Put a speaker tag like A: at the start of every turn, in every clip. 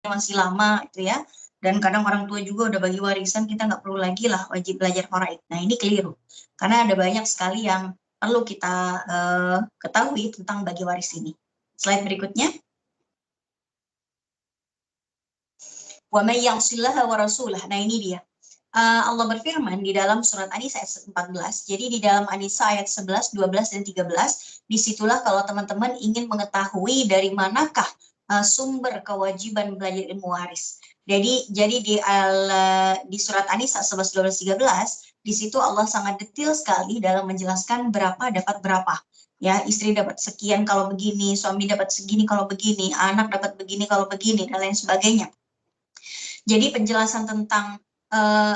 A: masih lama itu ya, dan kadang orang tua juga udah bagi warisan, kita nggak perlu lagi lah wajib belajar faraid. Nah ini keliru, karena ada banyak sekali yang perlu kita ketahui tentang bagi waris ini. Slide berikutnya. Wa may ya'sillaha wa rasulah. Nah ini dia. Allah berfirman di dalam surat An-Nisa ayat 14. Jadi di dalam An-Nisa ayat 11, 12, dan 13, disitulah kalau teman-teman ingin mengetahui dari manakah sumber kewajiban belajar ilmu waris. Jadi di surat An-Nisa 11, 12, 13, di situ Allah sangat detail sekali dalam menjelaskan berapa dapat berapa. Ya, istri dapat sekian kalau begini, suami dapat segini kalau begini, anak dapat begini kalau begini, dan lain sebagainya. Jadi penjelasan tentang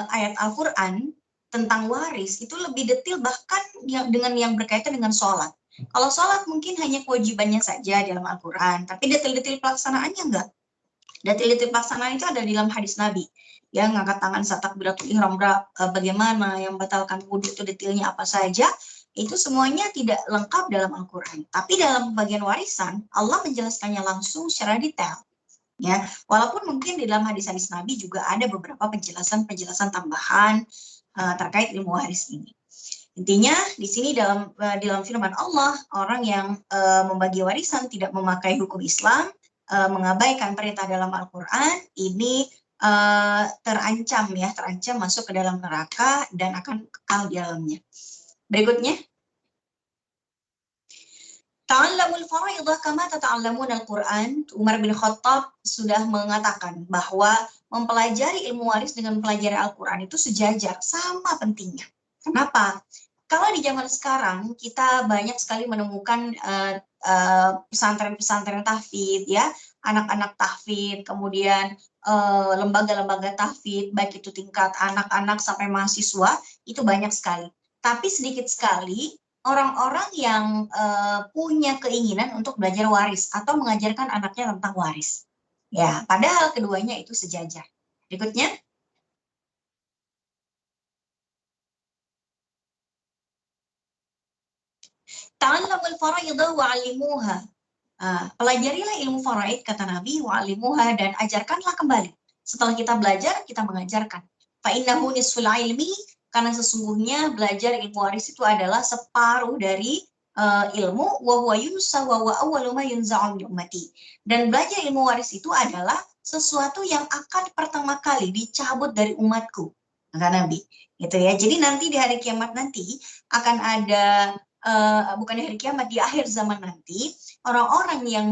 A: ayat Al-Quran tentang waris itu lebih detail bahkan dengan yang berkaitan dengan sholat. Kalau sholat mungkin hanya kewajibannya saja dalam Al-Quran, tapi detail-detail pelaksanaannya enggak. Detail-detail pelaksanaan itu ada di dalam hadis Nabi. Ya, ngangkat tangan saat takbiratul ihram bagaimana, yang batalkan wudhu itu detailnya apa saja, itu semuanya tidak lengkap dalam Al-Quran. Tapi dalam bagian warisan, Allah menjelaskannya langsung secara detail. Ya, walaupun mungkin di dalam hadis-hadis Nabi juga ada beberapa penjelasan-penjelasan tambahan terkait ilmu waris ini. Intinya di sini dalam firman Allah, orang yang membagi warisan tidak memakai hukum Islam, mengabaikan perintah dalam Al-Quran, ini terancam masuk ke dalam neraka dan akan kekal di dalamnya. Berikutnya. Ta'allamul faraidah kama tata'allamun al-Quran. Umar bin Khattab sudah mengatakan bahwa mempelajari ilmu waris dengan mempelajari Al-Quran itu sejajar, sama pentingnya. Kenapa? Kalau di zaman sekarang kita banyak sekali menemukan pesantren-pesantren tahfidz ya, anak-anak tahfidz, kemudian lembaga-lembaga tahfidz, baik itu tingkat anak-anak sampai mahasiswa, itu banyak sekali. Tapi sedikit sekali orang-orang yang punya keinginan untuk belajar waris atau mengajarkan anaknya tentang waris. Ya, padahal keduanya itu sejajar. Berikutnya. Ta'allamul faraidah wa'allimuha. Pelajarilah ilmu faraid, kata Nabi, wa'allimuha, dan ajarkanlah kembali. Setelah kita belajar, kita mengajarkan. Fa'innahu nisful ilmi, karena sesungguhnya belajar ilmu waris itu adalah separuh dari ilmu, wa huwa yunsa wa huwa awwalu ma yunza'u min ummati. Dan belajar ilmu waris itu adalah sesuatu yang akan pertama kali dicabut dari umatku, kata Nabi. Gitu ya. Jadi nanti di hari kiamat nanti akan ada bukan di hari kiamat, di akhir zaman nanti, orang-orang yang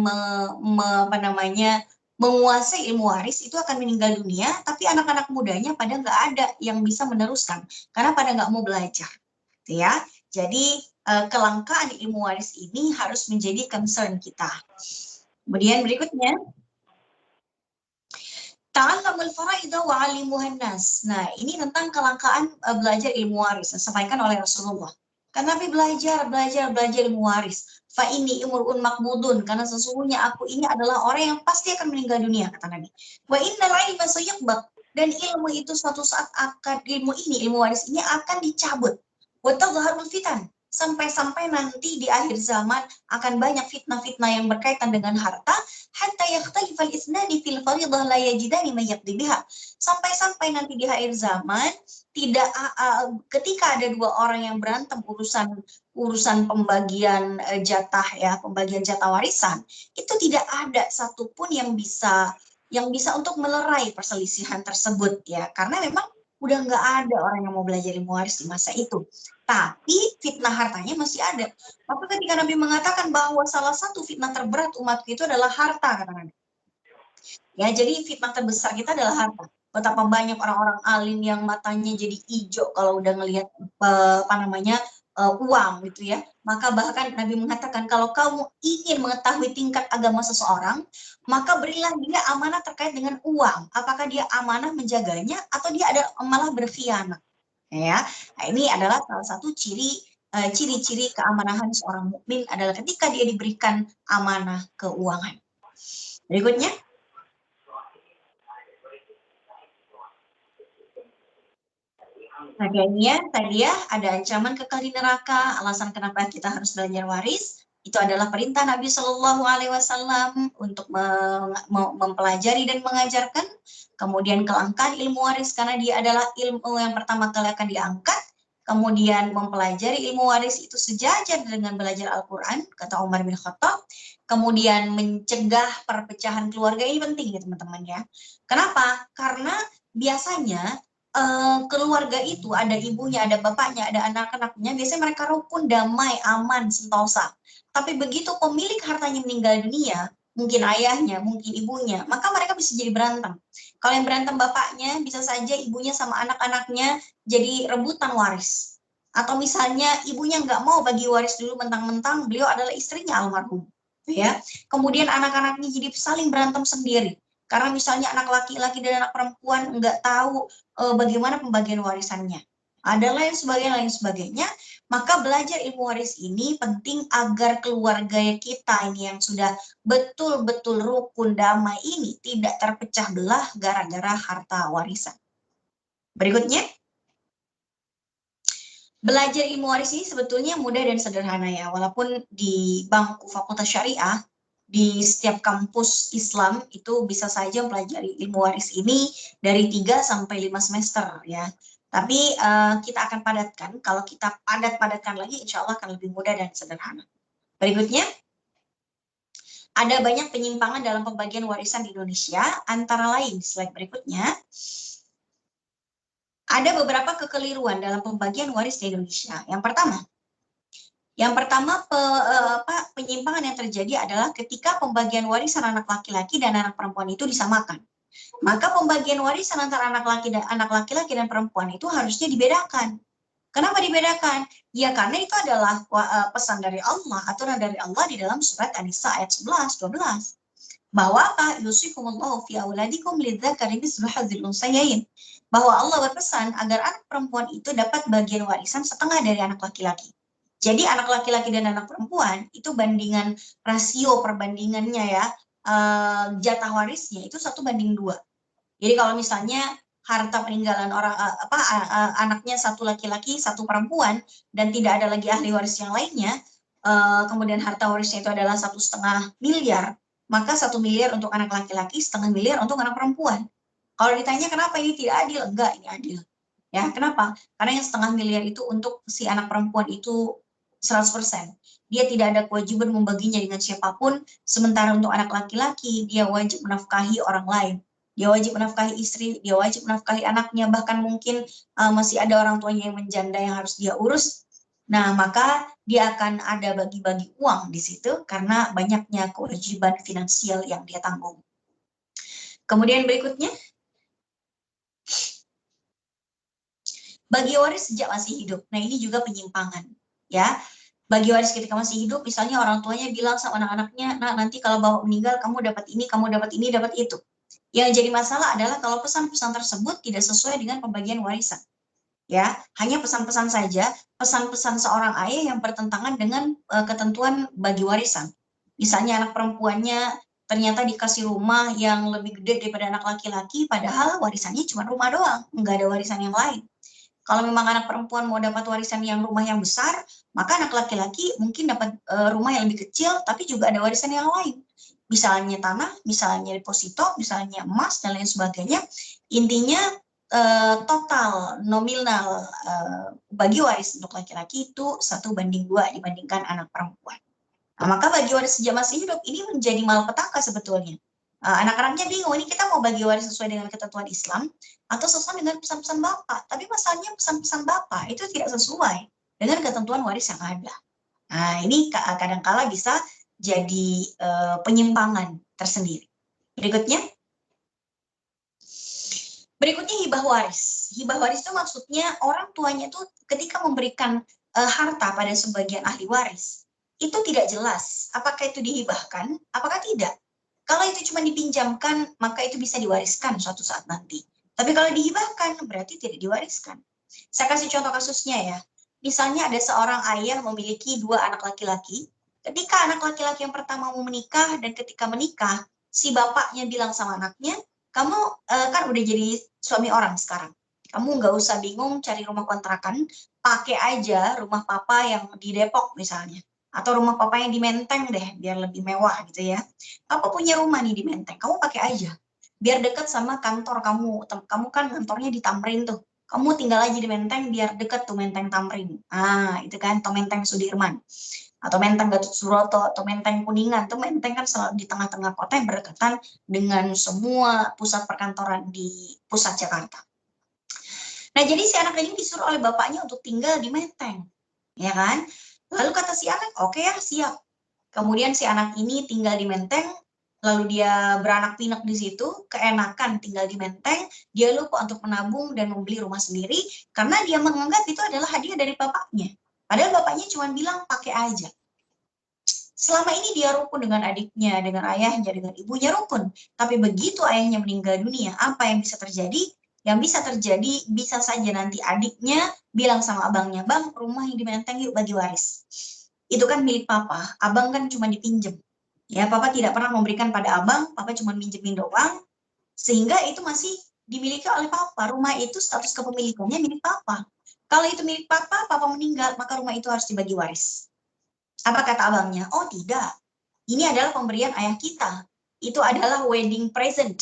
A: menguasai ilmu waris itu akan meninggal dunia, tapi anak-anak mudanya pada nggak ada yang bisa meneruskan, karena pada nggak mau belajar. Ya, jadi kelangkaan ilmu waris ini harus menjadi concern kita. Kemudian berikutnya, ta'allamul faraidah wa'allimuhan nas. Nah, ini tentang kelangkaan belajar ilmu waris yang disampaikan oleh Rasulullah. Kan Nabi belajar ilmu waris. Fa ini imurun makbudun, karena sesungguhnya aku ini adalah orang yang pasti akan meninggal dunia, kata Nabi. Wa innal ilma sayuqbad, dan ilmu itu suatu saat ilmu waris ini akan dicabut. Wa tadhharul fitan, sampai-sampai nanti di akhir zaman akan banyak fitnah-fitnah yang berkaitan dengan harta, hatta yakhtalifal isnani fil faridah la yajidani may yaqdi biha. Sampai-sampai nanti di akhir zaman tidak ketika ada dua orang yang berantem urusan pembagian pembagian jatah warisan, itu tidak ada satupun yang bisa untuk melerai perselisihan tersebut ya, karena memang udah nggak ada orang yang mau belajar ilmu waris di masa itu. Tapi fitnah hartanya masih ada. Tapi ketika Nabi mengatakan bahwa salah satu fitnah terberat umatku itu adalah harta, kata Nabi. Ya, jadi fitnah terbesar kita adalah harta. Betapa banyak orang-orang alim yang matanya jadi hijau kalau udah ngelihat uang gitu ya. Maka bahkan Nabi mengatakan kalau kamu ingin mengetahui tingkat agama seseorang, maka berilah dia amanah terkait dengan uang. Apakah dia amanah menjaganya atau dia ada malah berkhianat. Ya, nah, ini adalah salah satu ciri-ciri keamanahan seorang mukmin adalah ketika dia diberikan amanah keuangan. Berikutnya. Tadi ya, ada ancaman kekal di neraka, alasan kenapa kita harus belajar waris. Itu adalah perintah Nabi Shallallahu Alaihi Wasallam untuk mempelajari dan mengajarkan. Kemudian kelangkaan ilmu waris karena dia adalah ilmu yang pertama kali akan diangkat. Kemudian mempelajari ilmu waris itu sejajar dengan belajar Al-Quran, kata Umar bin Khattab. Kemudian mencegah perpecahan keluarga, ini penting ya teman-teman ya. Kenapa? Karena biasanya keluarga itu ada ibunya, ada bapaknya, ada anak-anaknya, biasanya mereka rukun, damai, aman, sentosa. Tapi begitu pemilik hartanya meninggal dunia, mungkin ayahnya, mungkin ibunya, maka mereka bisa jadi berantem. Kalau yang berantem bapaknya, bisa saja ibunya sama anak-anaknya jadi rebutan waris. Atau misalnya ibunya nggak mau bagi waris dulu, mentang-mentang beliau adalah istrinya almarhum. Ya. Kemudian anak-anaknya jadi saling berantem sendiri. Karena misalnya anak laki-laki dan anak perempuan nggak tahu bagaimana pembagian warisannya. Ada lain sebagainya, maka belajar ilmu waris ini penting agar keluarga kita ini yang sudah betul-betul rukun damai ini tidak terpecah belah gara-gara harta warisan. Berikutnya, belajar ilmu waris ini sebetulnya mudah dan sederhana ya, walaupun di bangku Fakultas Syariah, di setiap kampus Islam itu bisa saja mempelajari ilmu waris ini dari 3 sampai 5 semester ya. Tapi kita akan padatkan, kalau kita padatkan lagi insya Allah akan lebih mudah dan sederhana. Berikutnya, ada banyak penyimpangan dalam pembagian warisan di Indonesia, antara lain slide berikutnya, ada beberapa kekeliruan dalam pembagian waris di Indonesia. Yang pertama penyimpangan yang terjadi adalah ketika pembagian warisan anak laki-laki dan anak perempuan itu disamakan. Maka pembagian warisan antara anak laki-laki dan perempuan itu harusnya dibedakan. Kenapa dibedakan? Ya karena itu adalah pesan dari Allah, aturan dari Allah di dalam surat An-Nisa ayat 11, 12. Bahwa apa? Yusikumullahu fi auladikum lidzakari mislu hadzil unsayain. Bahwa Allah berpesan agar anak perempuan itu dapat bagian warisan setengah dari anak laki-laki. Jadi anak laki-laki dan anak perempuan itu bandingan rasio perbandingannya ya, jatah warisnya itu 1:2. Jadi kalau misalnya harta peninggalan orang anaknya 1 laki-laki 1 perempuan dan tidak ada lagi ahli waris yang lainnya, kemudian harta warisnya itu adalah 1,5 miliar, maka 1 miliar untuk anak laki-laki, 1,5 miliar untuk anak perempuan. Kalau ditanya kenapa ini tidak adil, enggak, ini adil. Ya, kenapa? Karena yang 1,5 miliar itu untuk si anak perempuan itu 100%. Dia tidak ada kewajiban membaginya dengan siapapun, sementara untuk anak laki-laki dia wajib menafkahi orang lain. Dia wajib menafkahi istri, dia wajib menafkahi anaknya, bahkan mungkin masih ada orang tuanya yang menjanda yang harus dia urus. Nah, maka dia akan ada bagi-bagi uang di situ karena banyaknya kewajiban finansial yang dia tanggung. Kemudian berikutnya, bagi waris sejak masih hidup. Nah, ini juga penyimpangan, ya. Bagi waris ketika masih hidup, misalnya orang tuanya bilang sama anak-anaknya, nah nanti kalau bapak meninggal, kamu dapat ini, dapat itu. Yang jadi masalah adalah kalau pesan-pesan tersebut tidak sesuai dengan pembagian warisan. Ya, hanya pesan-pesan saja, pesan-pesan seorang ayah yang bertentangan dengan ketentuan bagi warisan. Misalnya anak perempuannya ternyata dikasih rumah yang lebih gede daripada anak laki-laki, padahal warisannya cuma rumah doang, nggak ada warisan yang lain. Kalau memang anak perempuan mau dapat warisan yang rumah yang besar, maka anak laki-laki mungkin dapat rumah yang lebih kecil, tapi juga ada warisan yang lain. Misalnya tanah, misalnya deposito, misalnya emas, dan lain sebagainya. Intinya total nominal bagi waris untuk laki-laki itu 1:2 dibandingkan anak perempuan. Nah, maka bagi waris sejak masih hidup ini menjadi malapetaka sebetulnya. Anak-anaknya bingung, ini kita mau bagi waris sesuai dengan ketentuan Islam atau sesuai dengan pesan-pesan Bapak. Tapi masalahnya pesan-pesan Bapak itu tidak sesuai dengan ketentuan waris yang ada. Nah, ini kadang-kala bisa jadi penyimpangan tersendiri. Berikutnya hibah waris. Hibah waris itu maksudnya orang tuanya itu ketika memberikan harta pada sebagian ahli waris, itu tidak jelas apakah itu dihibahkan, apakah tidak. Kalau itu cuma dipinjamkan, maka itu bisa diwariskan suatu saat nanti. Tapi kalau dihibahkan, berarti tidak diwariskan. Saya kasih contoh kasusnya ya. Misalnya ada seorang ayah memiliki 2 anak laki-laki. Ketika anak laki-laki yang pertama mau menikah, dan ketika menikah, si bapaknya bilang sama anaknya, kamu kan udah jadi suami orang sekarang. Kamu nggak usah bingung cari rumah kontrakan, pakai aja rumah papa yang di Depok misalnya. Atau rumah papa yang di Menteng deh, biar lebih mewah gitu ya. Papa punya rumah nih di Menteng, kamu pakai aja. Biar dekat sama kantor kamu. Kamu kan kantornya di Tamrin tuh. Kamu tinggal aja di Menteng, biar dekat tuh Menteng Tamrin. Ah, itu kan, atau Menteng Sudirman. Atau Menteng Gatot Subroto, atau Menteng Kuningan. Tuh Menteng kan selalu di tengah-tengah kota yang berdekatan dengan semua pusat perkantoran di pusat Jakarta. Nah, jadi si anak ini disuruh oleh bapaknya untuk tinggal di Menteng. Ya kan? Lalu kata si anak, oke ya, siap. Kemudian si anak ini tinggal di Menteng, lalu dia beranak pinak di situ, keenakan tinggal di Menteng, dia lupa untuk menabung dan membeli rumah sendiri, karena dia menganggap itu adalah hadiah dari bapaknya. Padahal bapaknya cuma bilang, pakai aja. Selama ini dia rukun dengan adiknya, dengan ayahnya, dengan ibunya rukun. Tapi begitu ayahnya meninggal dunia, apa yang bisa terjadi? Yang bisa terjadi, bisa saja nanti adiknya bilang sama abangnya, bang, rumah yang di Menteng yuk bagi waris. Itu kan milik papa, abang kan cuma dipinjem. Ya, papa tidak pernah memberikan pada abang, papa cuma minjemin doang, sehingga itu masih dimiliki oleh papa. Rumah itu status kepemilikannya milik papa. Kalau itu milik papa, papa meninggal, maka rumah itu harus dibagi waris. Apa kata abangnya? Oh tidak, ini adalah pemberian ayah kita. Itu adalah wedding present.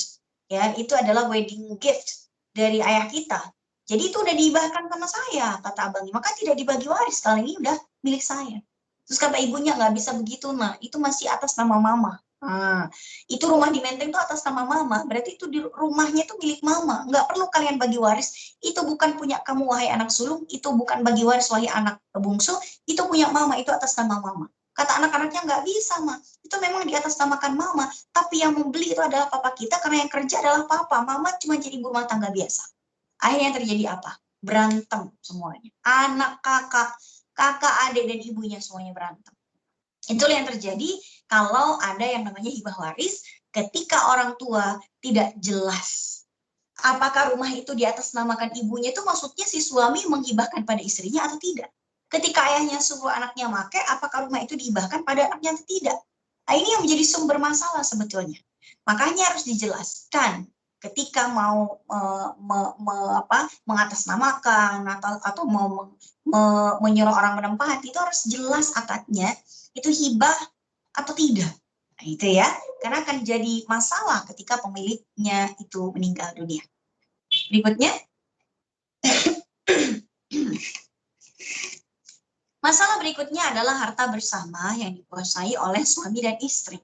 A: Ya, itu adalah wedding gift dari ayah kita. Jadi itu udah dihibahkan sama saya, kata abangnya. Maka tidak dibagi waris, kalau ini udah milik saya. Terus kata ibunya, nggak bisa begitu, nah itu masih atas nama mama. Nah, itu rumah di Menteng itu atas nama mama, berarti itu di rumahnya itu milik mama. Nggak perlu kalian bagi waris, itu bukan punya kamu wahai anak sulung, itu bukan bagi waris wahai anak bungsu, itu punya mama, itu atas nama mama. Kata anak-anaknya, nggak bisa, Ma. Itu memang di atas namakan mama, tapi yang membeli itu adalah papa kita, karena yang kerja adalah papa. Mama cuma jadi ibu rumah tangga biasa. Akhirnya yang terjadi apa? Berantem semuanya. Anak, kakak, adik, dan ibunya semuanya berantem. Itulah yang terjadi kalau ada yang namanya hibah waris, ketika orang tua tidak jelas apakah rumah itu di atas namakan ibunya, itu maksudnya si suami menghibahkan pada istrinya atau tidak. Ketika ayahnya suruh anaknya make, apakah rumah itu dihibahkan pada anaknya atau tidak. Nah, ini yang menjadi sumber masalah sebetulnya. Makanya harus dijelaskan ketika mau mengatasnamakan atau mau menyuruh orang menempati, itu harus jelas akadnya, itu hibah atau tidak. Nah, itu ya, karena akan jadi masalah ketika pemiliknya itu meninggal dunia. Berikutnya, masalah berikutnya adalah harta bersama yang dikuasai oleh suami dan istri.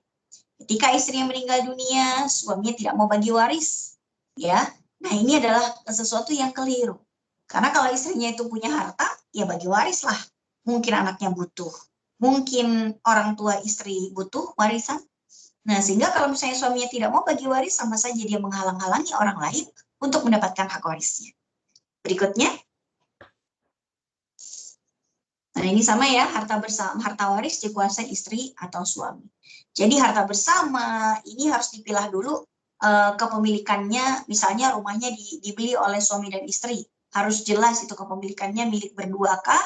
A: Ketika istrinya meninggal dunia, suaminya tidak mau bagi waris, ya. Nah, ini adalah sesuatu yang keliru. Karena kalau istrinya itu punya harta, ya bagi waris lah. Mungkin anaknya butuh, mungkin orang tua istri butuh warisan. Nah, sehingga kalau misalnya suaminya tidak mau bagi waris, sama saja dia menghalang-halangi orang lain untuk mendapatkan hak warisnya. Berikutnya, nah ini sama ya, harta bersama, harta waris dikuasai istri atau suami. Jadi harta bersama ini harus dipilah dulu kepemilikannya, misalnya rumahnya dibeli oleh suami dan istri. Harus jelas itu kepemilikannya milik berdua kah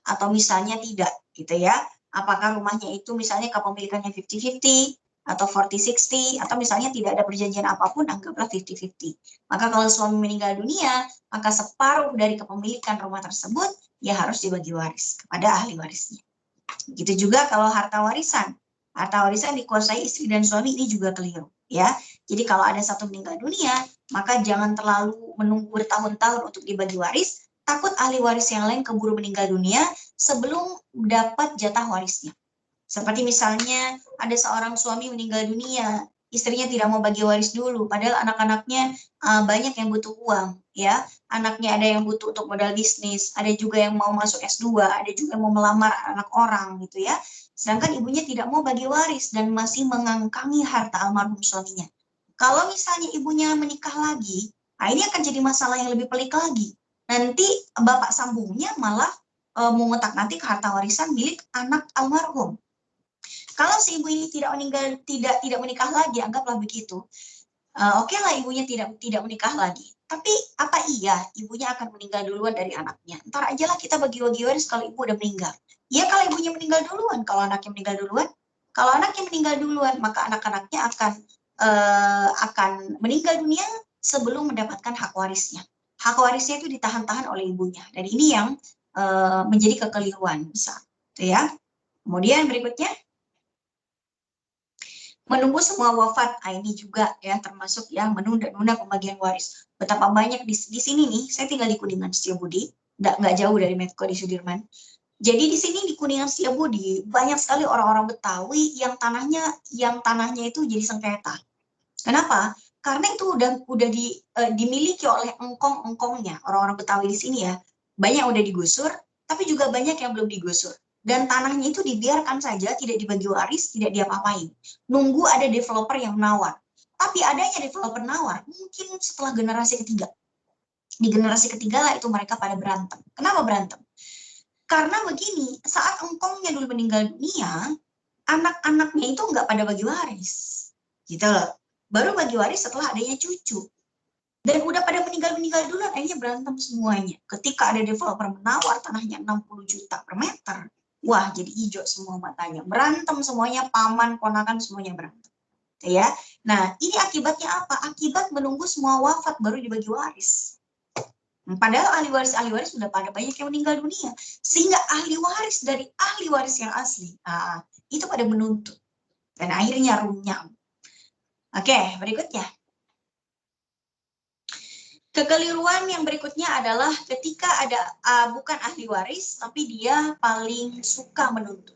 A: atau misalnya tidak gitu ya. Apakah rumahnya itu misalnya kepemilikannya 50-50 atau 40-60 atau misalnya tidak ada perjanjian apapun, anggaplah 50-50. Maka kalau suami meninggal dunia, maka separuh dari kepemilikan rumah tersebut ya harus dibagi waris kepada ahli warisnya. Begitu juga kalau harta warisan. Harta warisan dikuasai istri dan suami, ini juga keliru ya. Jadi kalau ada satu meninggal dunia, maka jangan terlalu menunggu bertahun-tahun untuk dibagi waris, takut ahli waris yang lain keburu meninggal dunia sebelum dapat jatah warisnya. Seperti misalnya ada seorang suami meninggal dunia, istrinya tidak mau bagi waris dulu, padahal anak-anaknya banyak yang butuh uang, ya. Anaknya ada yang butuh untuk modal bisnis, ada juga yang mau masuk S2, ada juga yang mau melamar anak orang, gitu ya. Sedangkan ibunya tidak mau bagi waris dan masih mengangkangi harta almarhum suaminya. Kalau misalnya ibunya menikah lagi, nah ini akan jadi masalah yang lebih pelik lagi. Nanti bapak sambungnya malah mengutak-atik harta warisan milik anak almarhum. Kalau si ibu ini tidak menikah lagi, anggaplah begitu. Oke lah ibunya tidak menikah lagi. Tapi apa iya ibunya akan meninggal duluan dari anaknya? Ntar aja lah kita bagi-bagi waris kalau ibu udah meninggal. Ya kalau ibunya meninggal duluan, kalau anaknya meninggal duluan. Kalau anaknya meninggal duluan, maka anak-anaknya akan meninggal dunia sebelum mendapatkan hak warisnya. Hak warisnya itu ditahan-tahan oleh ibunya. Dan ini yang menjadi kekeliruan besar. Gitu ya. Kemudian berikutnya, menunggu semua wafat. Ini juga ya termasuk yang menunda-nunda pembagian waris. Betapa banyak di sini nih, saya tinggal di Kuningan Setiabudi, nggak jauh dari Medco di Sudirman. Jadi di sini di Kuningan Setiabudi banyak sekali orang-orang Betawi yang tanahnya itu jadi sengketa. Kenapa? Karena itu udah dimiliki oleh engkong-engkongnya, orang-orang Betawi di sini ya. Banyak udah digusur, tapi juga banyak yang belum digusur. Dan tanahnya itu dibiarkan saja, tidak dibagi waris, tidak diapa-apain. Nunggu ada developer yang menawar. Tapi adanya developer nawar, mungkin setelah generasi ketiga. Di generasi ketiga lah itu mereka pada berantem. Kenapa berantem? Karena begini, saat engkongnya dulu meninggal dunia, anak-anaknya itu nggak pada bagi waris. Gitu loh. Baru bagi waris setelah adanya cucu. Dan udah pada meninggal dulu, akhirnya berantem semuanya. Ketika ada developer menawar tanahnya 60 juta per meter, wah jadi hijau semua matanya. Berantem semuanya, paman, ponakan semuanya berantem. Ya. Nah, ini akibatnya apa? Akibat menunggu semua wafat baru dibagi waris. Padahal ahli waris sudah pada banyak yang meninggal dunia. Sehingga ahli waris dari ahli waris yang asli, itu pada menuntut. Dan akhirnya runyam. Oke, berikutnya. Kekeliruan yang berikutnya adalah ketika ada bukan ahli waris, tapi dia paling suka menuntut.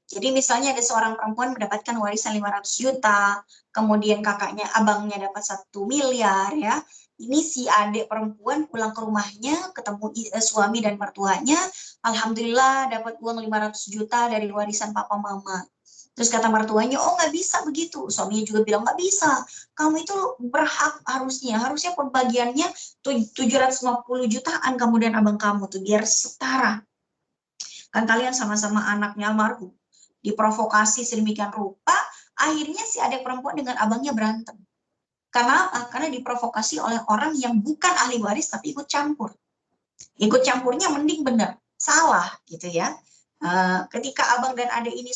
A: Jadi misalnya ada seorang perempuan mendapatkan warisan 500 juta, kemudian kakaknya, abangnya dapat 1 miliar ya. Ini si adik perempuan pulang ke rumahnya, ketemu suami dan mertuanya, alhamdulillah dapat uang 500 juta dari warisan papa mama. Terus kata mertuanya, oh nggak bisa begitu. Suaminya juga bilang, nggak bisa. Kamu itu berhak harusnya pembagiannya 750 jutaan kamu dan abang kamu tuh, biar setara. Kan kalian sama-sama anaknya almarhum. Diprovokasi sedemikian rupa, akhirnya si adik perempuan dengan abangnya berantem. Karena apa? Karena diprovokasi oleh orang yang bukan ahli waris tapi ikut campur. Ikut campurnya mending benar, salah gitu ya. Ketika abang dan adik ini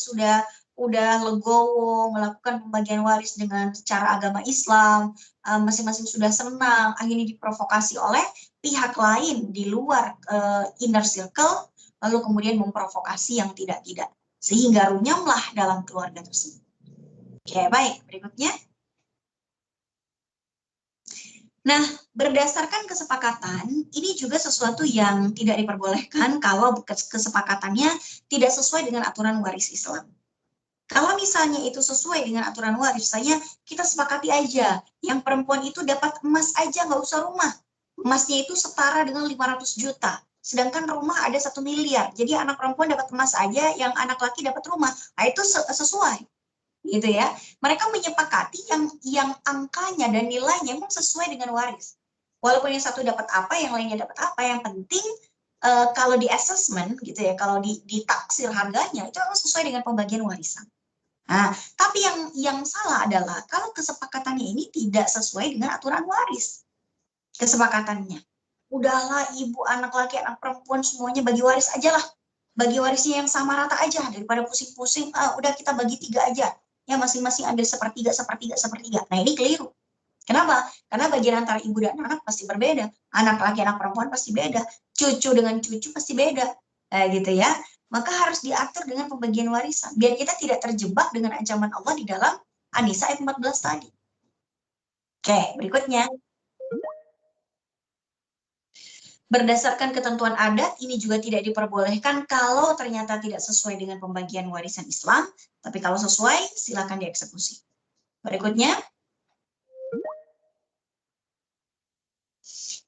A: udah legowo melakukan pembagian waris dengan cara agama Islam, masing-masing sudah senang, akhirnya diprovokasi oleh pihak lain di luar inner circle, lalu kemudian memprovokasi yang tidak-tidak, sehingga runyamlah dalam keluarga tersebut. Oke, baik, berikutnya. Nah, berdasarkan kesepakatan, ini juga sesuatu yang tidak diperbolehkan kalau kesepakatannya tidak sesuai dengan aturan waris Islam. Kalau misalnya itu sesuai dengan aturan waris, misalnya kita sepakati aja, yang perempuan itu dapat emas aja, nggak usah rumah. Emasnya itu setara dengan 500 juta. Sedangkan rumah ada 1 miliar. Jadi anak perempuan dapat emas aja, yang anak laki dapat rumah. Nah, itu sesuai. Gitu ya. Mereka menyepakati yang angkanya dan nilainya memang sesuai dengan waris. Walaupun yang satu dapat apa, yang lainnya dapat apa, yang penting kalau di assessment gitu ya, kalau ditaksir harganya itu memang sesuai dengan pembagian warisan. Nah, tapi yang salah adalah kalau kesepakatannya ini tidak sesuai dengan aturan waris. Kesepakatannya. Udahlah ibu, anak laki, anak perempuan semuanya bagi waris aja lah. Bagi warisnya yang sama rata aja daripada pusing-pusing, udah kita bagi 3 aja. Ya masing-masing ambil sepertiga. Nah, ini keliru. Kenapa? Karena bagian antara ibu dan anak pasti berbeda. Anak laki, anak perempuan pasti beda. Cucu dengan cucu pasti beda. Gitu ya. Maka harus diatur dengan pembagian warisan. Biar kita tidak terjebak dengan ancaman Allah di dalam An-Nisa ayat 14 tadi. Oke, berikutnya. Berdasarkan ketentuan adat, ini juga tidak diperbolehkan kalau ternyata tidak sesuai dengan pembagian warisan Islam. Tapi kalau sesuai, silakan dieksekusi. Berikutnya.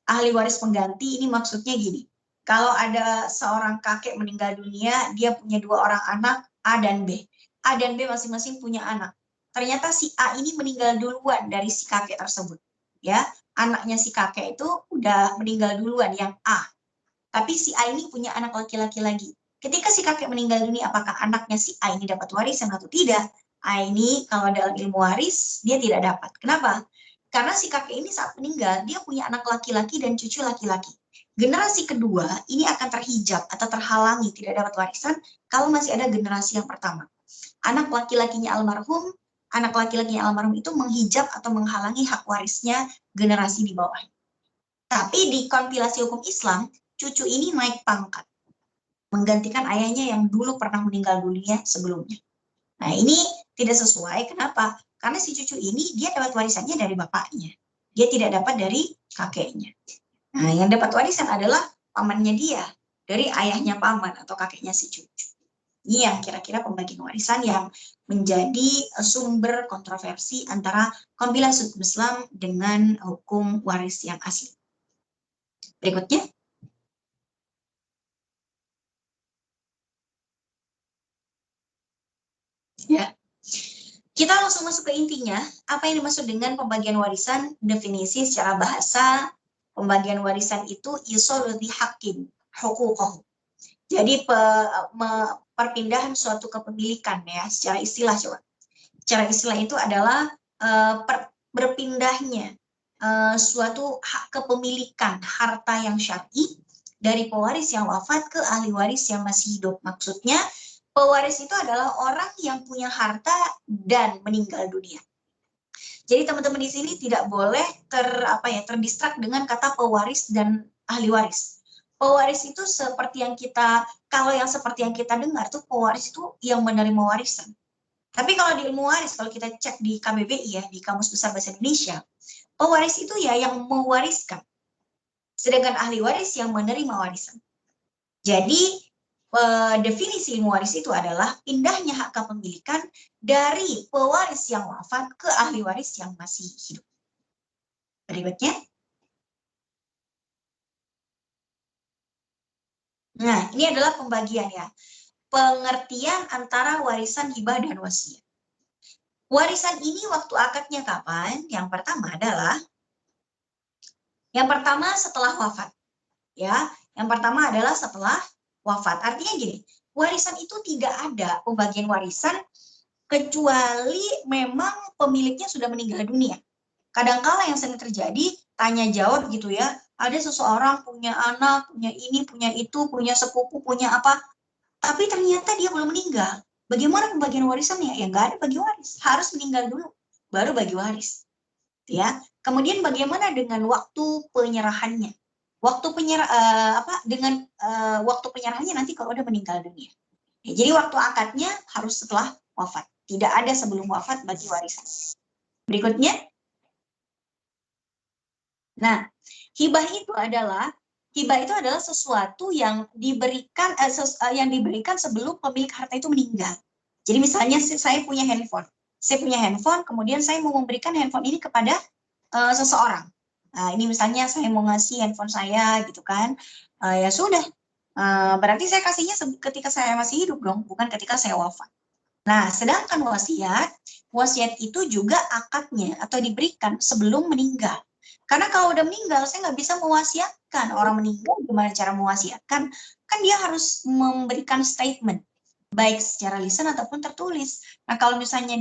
A: Ahli waris pengganti ini maksudnya gini. Kalau ada seorang kakek meninggal dunia, dia punya 2 orang anak, A dan B. A dan B masing-masing punya anak. Ternyata si A ini meninggal duluan dari si kakek tersebut. Ya, anaknya si kakek itu udah meninggal duluan yang A. Tapi si A ini punya anak laki-laki lagi. Ketika si kakek meninggal dunia, apakah anaknya si A ini dapat warisan atau tidak? A ini kalau dalam ilmu waris, dia tidak dapat. Kenapa? Karena si kakek ini saat meninggal, dia punya anak laki-laki dan cucu laki-laki. Generasi kedua ini akan terhijab atau terhalangi tidak dapat warisan kalau masih ada generasi yang pertama. Anak laki-lakinya almarhum itu menghijab atau menghalangi hak warisnya generasi di bawah. Tapi di kompilasi hukum Islam, cucu ini naik pangkat. menggantikan ayahnya yang dulu pernah meninggal dunia sebelumnya. Nah, ini tidak sesuai. Kenapa? Karena si cucu ini dia dapat warisannya dari bapaknya. Dia tidak dapat dari kakeknya. Nah, yang dapat warisan adalah pamannya dia, dari ayahnya paman atau kakeknya si cucu. Ini yang kira-kira pembagian warisan yang menjadi sumber kontroversi antara kompilasi hukum Islam dengan hukum waris yang asli. Berikutnya. Ya. Kita langsung masuk ke intinya, apa yang dimaksud dengan pembagian warisan, definisi secara bahasa, pembagian warisan itu isolati hakin, hukukoh. Jadi perpindahan suatu kepemilikan ya, secara istilah coba. Secara istilah itu adalah berpindahnya suatu hak kepemilikan harta yang syar'i dari pewaris yang wafat ke ahli waris yang masih hidup. Maksudnya pewaris itu adalah orang yang punya harta dan meninggal dunia. Jadi teman-teman di sini tidak boleh terdistrak dengan kata pewaris dan ahli waris. Pewaris itu seperti yang seperti yang kita dengar tuh pewaris itu yang menerima warisan. Tapi kalau di ilmu waris, kalau kita cek di KBBI ya, di Kamus Besar Bahasa Indonesia, pewaris itu ya yang mewariskan. Sedangkan ahli waris yang menerima warisan. Jadi definisi ilmu waris itu adalah pindahnya hak kepemilikan dari pewaris yang wafat ke ahli waris yang masih hidup. Berikutnya. Nah, ini adalah pembagian ya. Pengertian antara warisan hibah dan wasiat. Warisan ini waktu akadnya kapan? Yang pertama setelah wafat. Ya, yang pertama adalah setelah wafat. Artinya gini, warisan itu tidak ada pembagian warisan kecuali memang pemiliknya sudah meninggal dunia. Kadangkala yang sering terjadi, tanya jawab gitu ya, ada seseorang punya anak, punya ini, punya itu, punya sepupu, punya apa, tapi ternyata dia belum meninggal. Bagaimana pembagian warisannya? Ya nggak ada bagi waris, harus meninggal dulu, baru bagi waris. Ya, kemudian bagaimana dengan waktu penyerahannya? Waktu waktu penyerahannya nanti kalau udah meninggal dunia. Ya, jadi waktu akadnya harus setelah wafat, tidak ada sebelum wafat bagi warisan. Berikutnya. Nah, hibah itu adalah sesuatu yang diberikan sebelum pemilik harta itu meninggal. Jadi misalnya saya punya handphone, kemudian saya mau memberikan handphone ini kepada seseorang. Nah, ini misalnya saya mau ngasih handphone saya gitu kan, ya sudah, berarti saya kasihnya ketika saya masih hidup dong, bukan ketika saya wafat. Nah, sedangkan wasiat itu juga akadnya atau diberikan sebelum meninggal. Karena kalau udah meninggal, saya nggak bisa mewasiatkan. Orang meninggal gimana cara mewasiatkan? Kan dia harus memberikan statement, baik secara lisan ataupun tertulis. Nah, kalau misalnya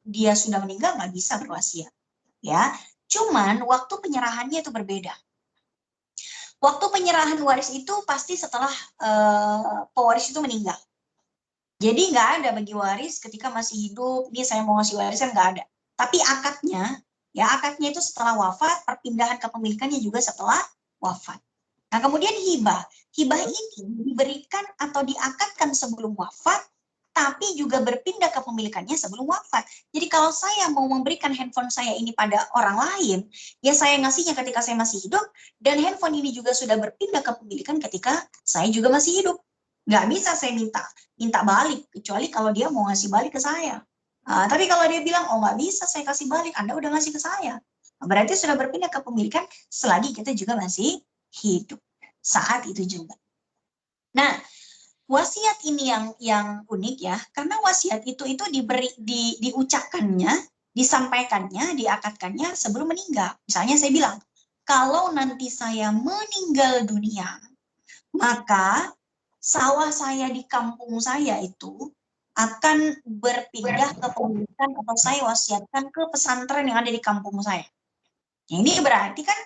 A: dia sudah meninggal, nggak bisa berwasiat. Ya, cuman waktu penyerahannya itu berbeda. Waktu penyerahan waris itu pasti setelah pewaris itu meninggal. Jadi nggak ada bagi waris ketika masih hidup, ini saya mau ngasih warisan, nggak ada. Tapi akadnya itu setelah wafat, perpindahan kepemilikannya juga setelah wafat. Nah, kemudian hibah. Hibah ini diberikan atau diakadkan sebelum wafat, tapi juga berpindah kepemilikannya sebelum wafat. Jadi kalau saya mau memberikan handphone saya ini pada orang lain, ya saya ngasihnya ketika saya masih hidup, dan handphone ini juga sudah berpindah kepemilikan ketika saya juga masih hidup. Nggak bisa saya minta balik, kecuali kalau dia mau ngasih balik ke saya. Tapi kalau dia bilang, oh nggak bisa saya kasih balik, Anda udah ngasih ke saya. Berarti sudah berpindah kepemilikan selagi kita juga masih hidup saat itu juga. Nah, wasiat ini yang unik ya, karena wasiat itu diucapkannya, disampaikannya, diakadkannya sebelum meninggal. Misalnya saya bilang, kalau nanti saya meninggal dunia, maka sawah saya di kampung saya itu akan berpindah ke pemilikan atau saya wasiatkan ke pesantren yang ada di kampung saya. Nah, ini berarti kan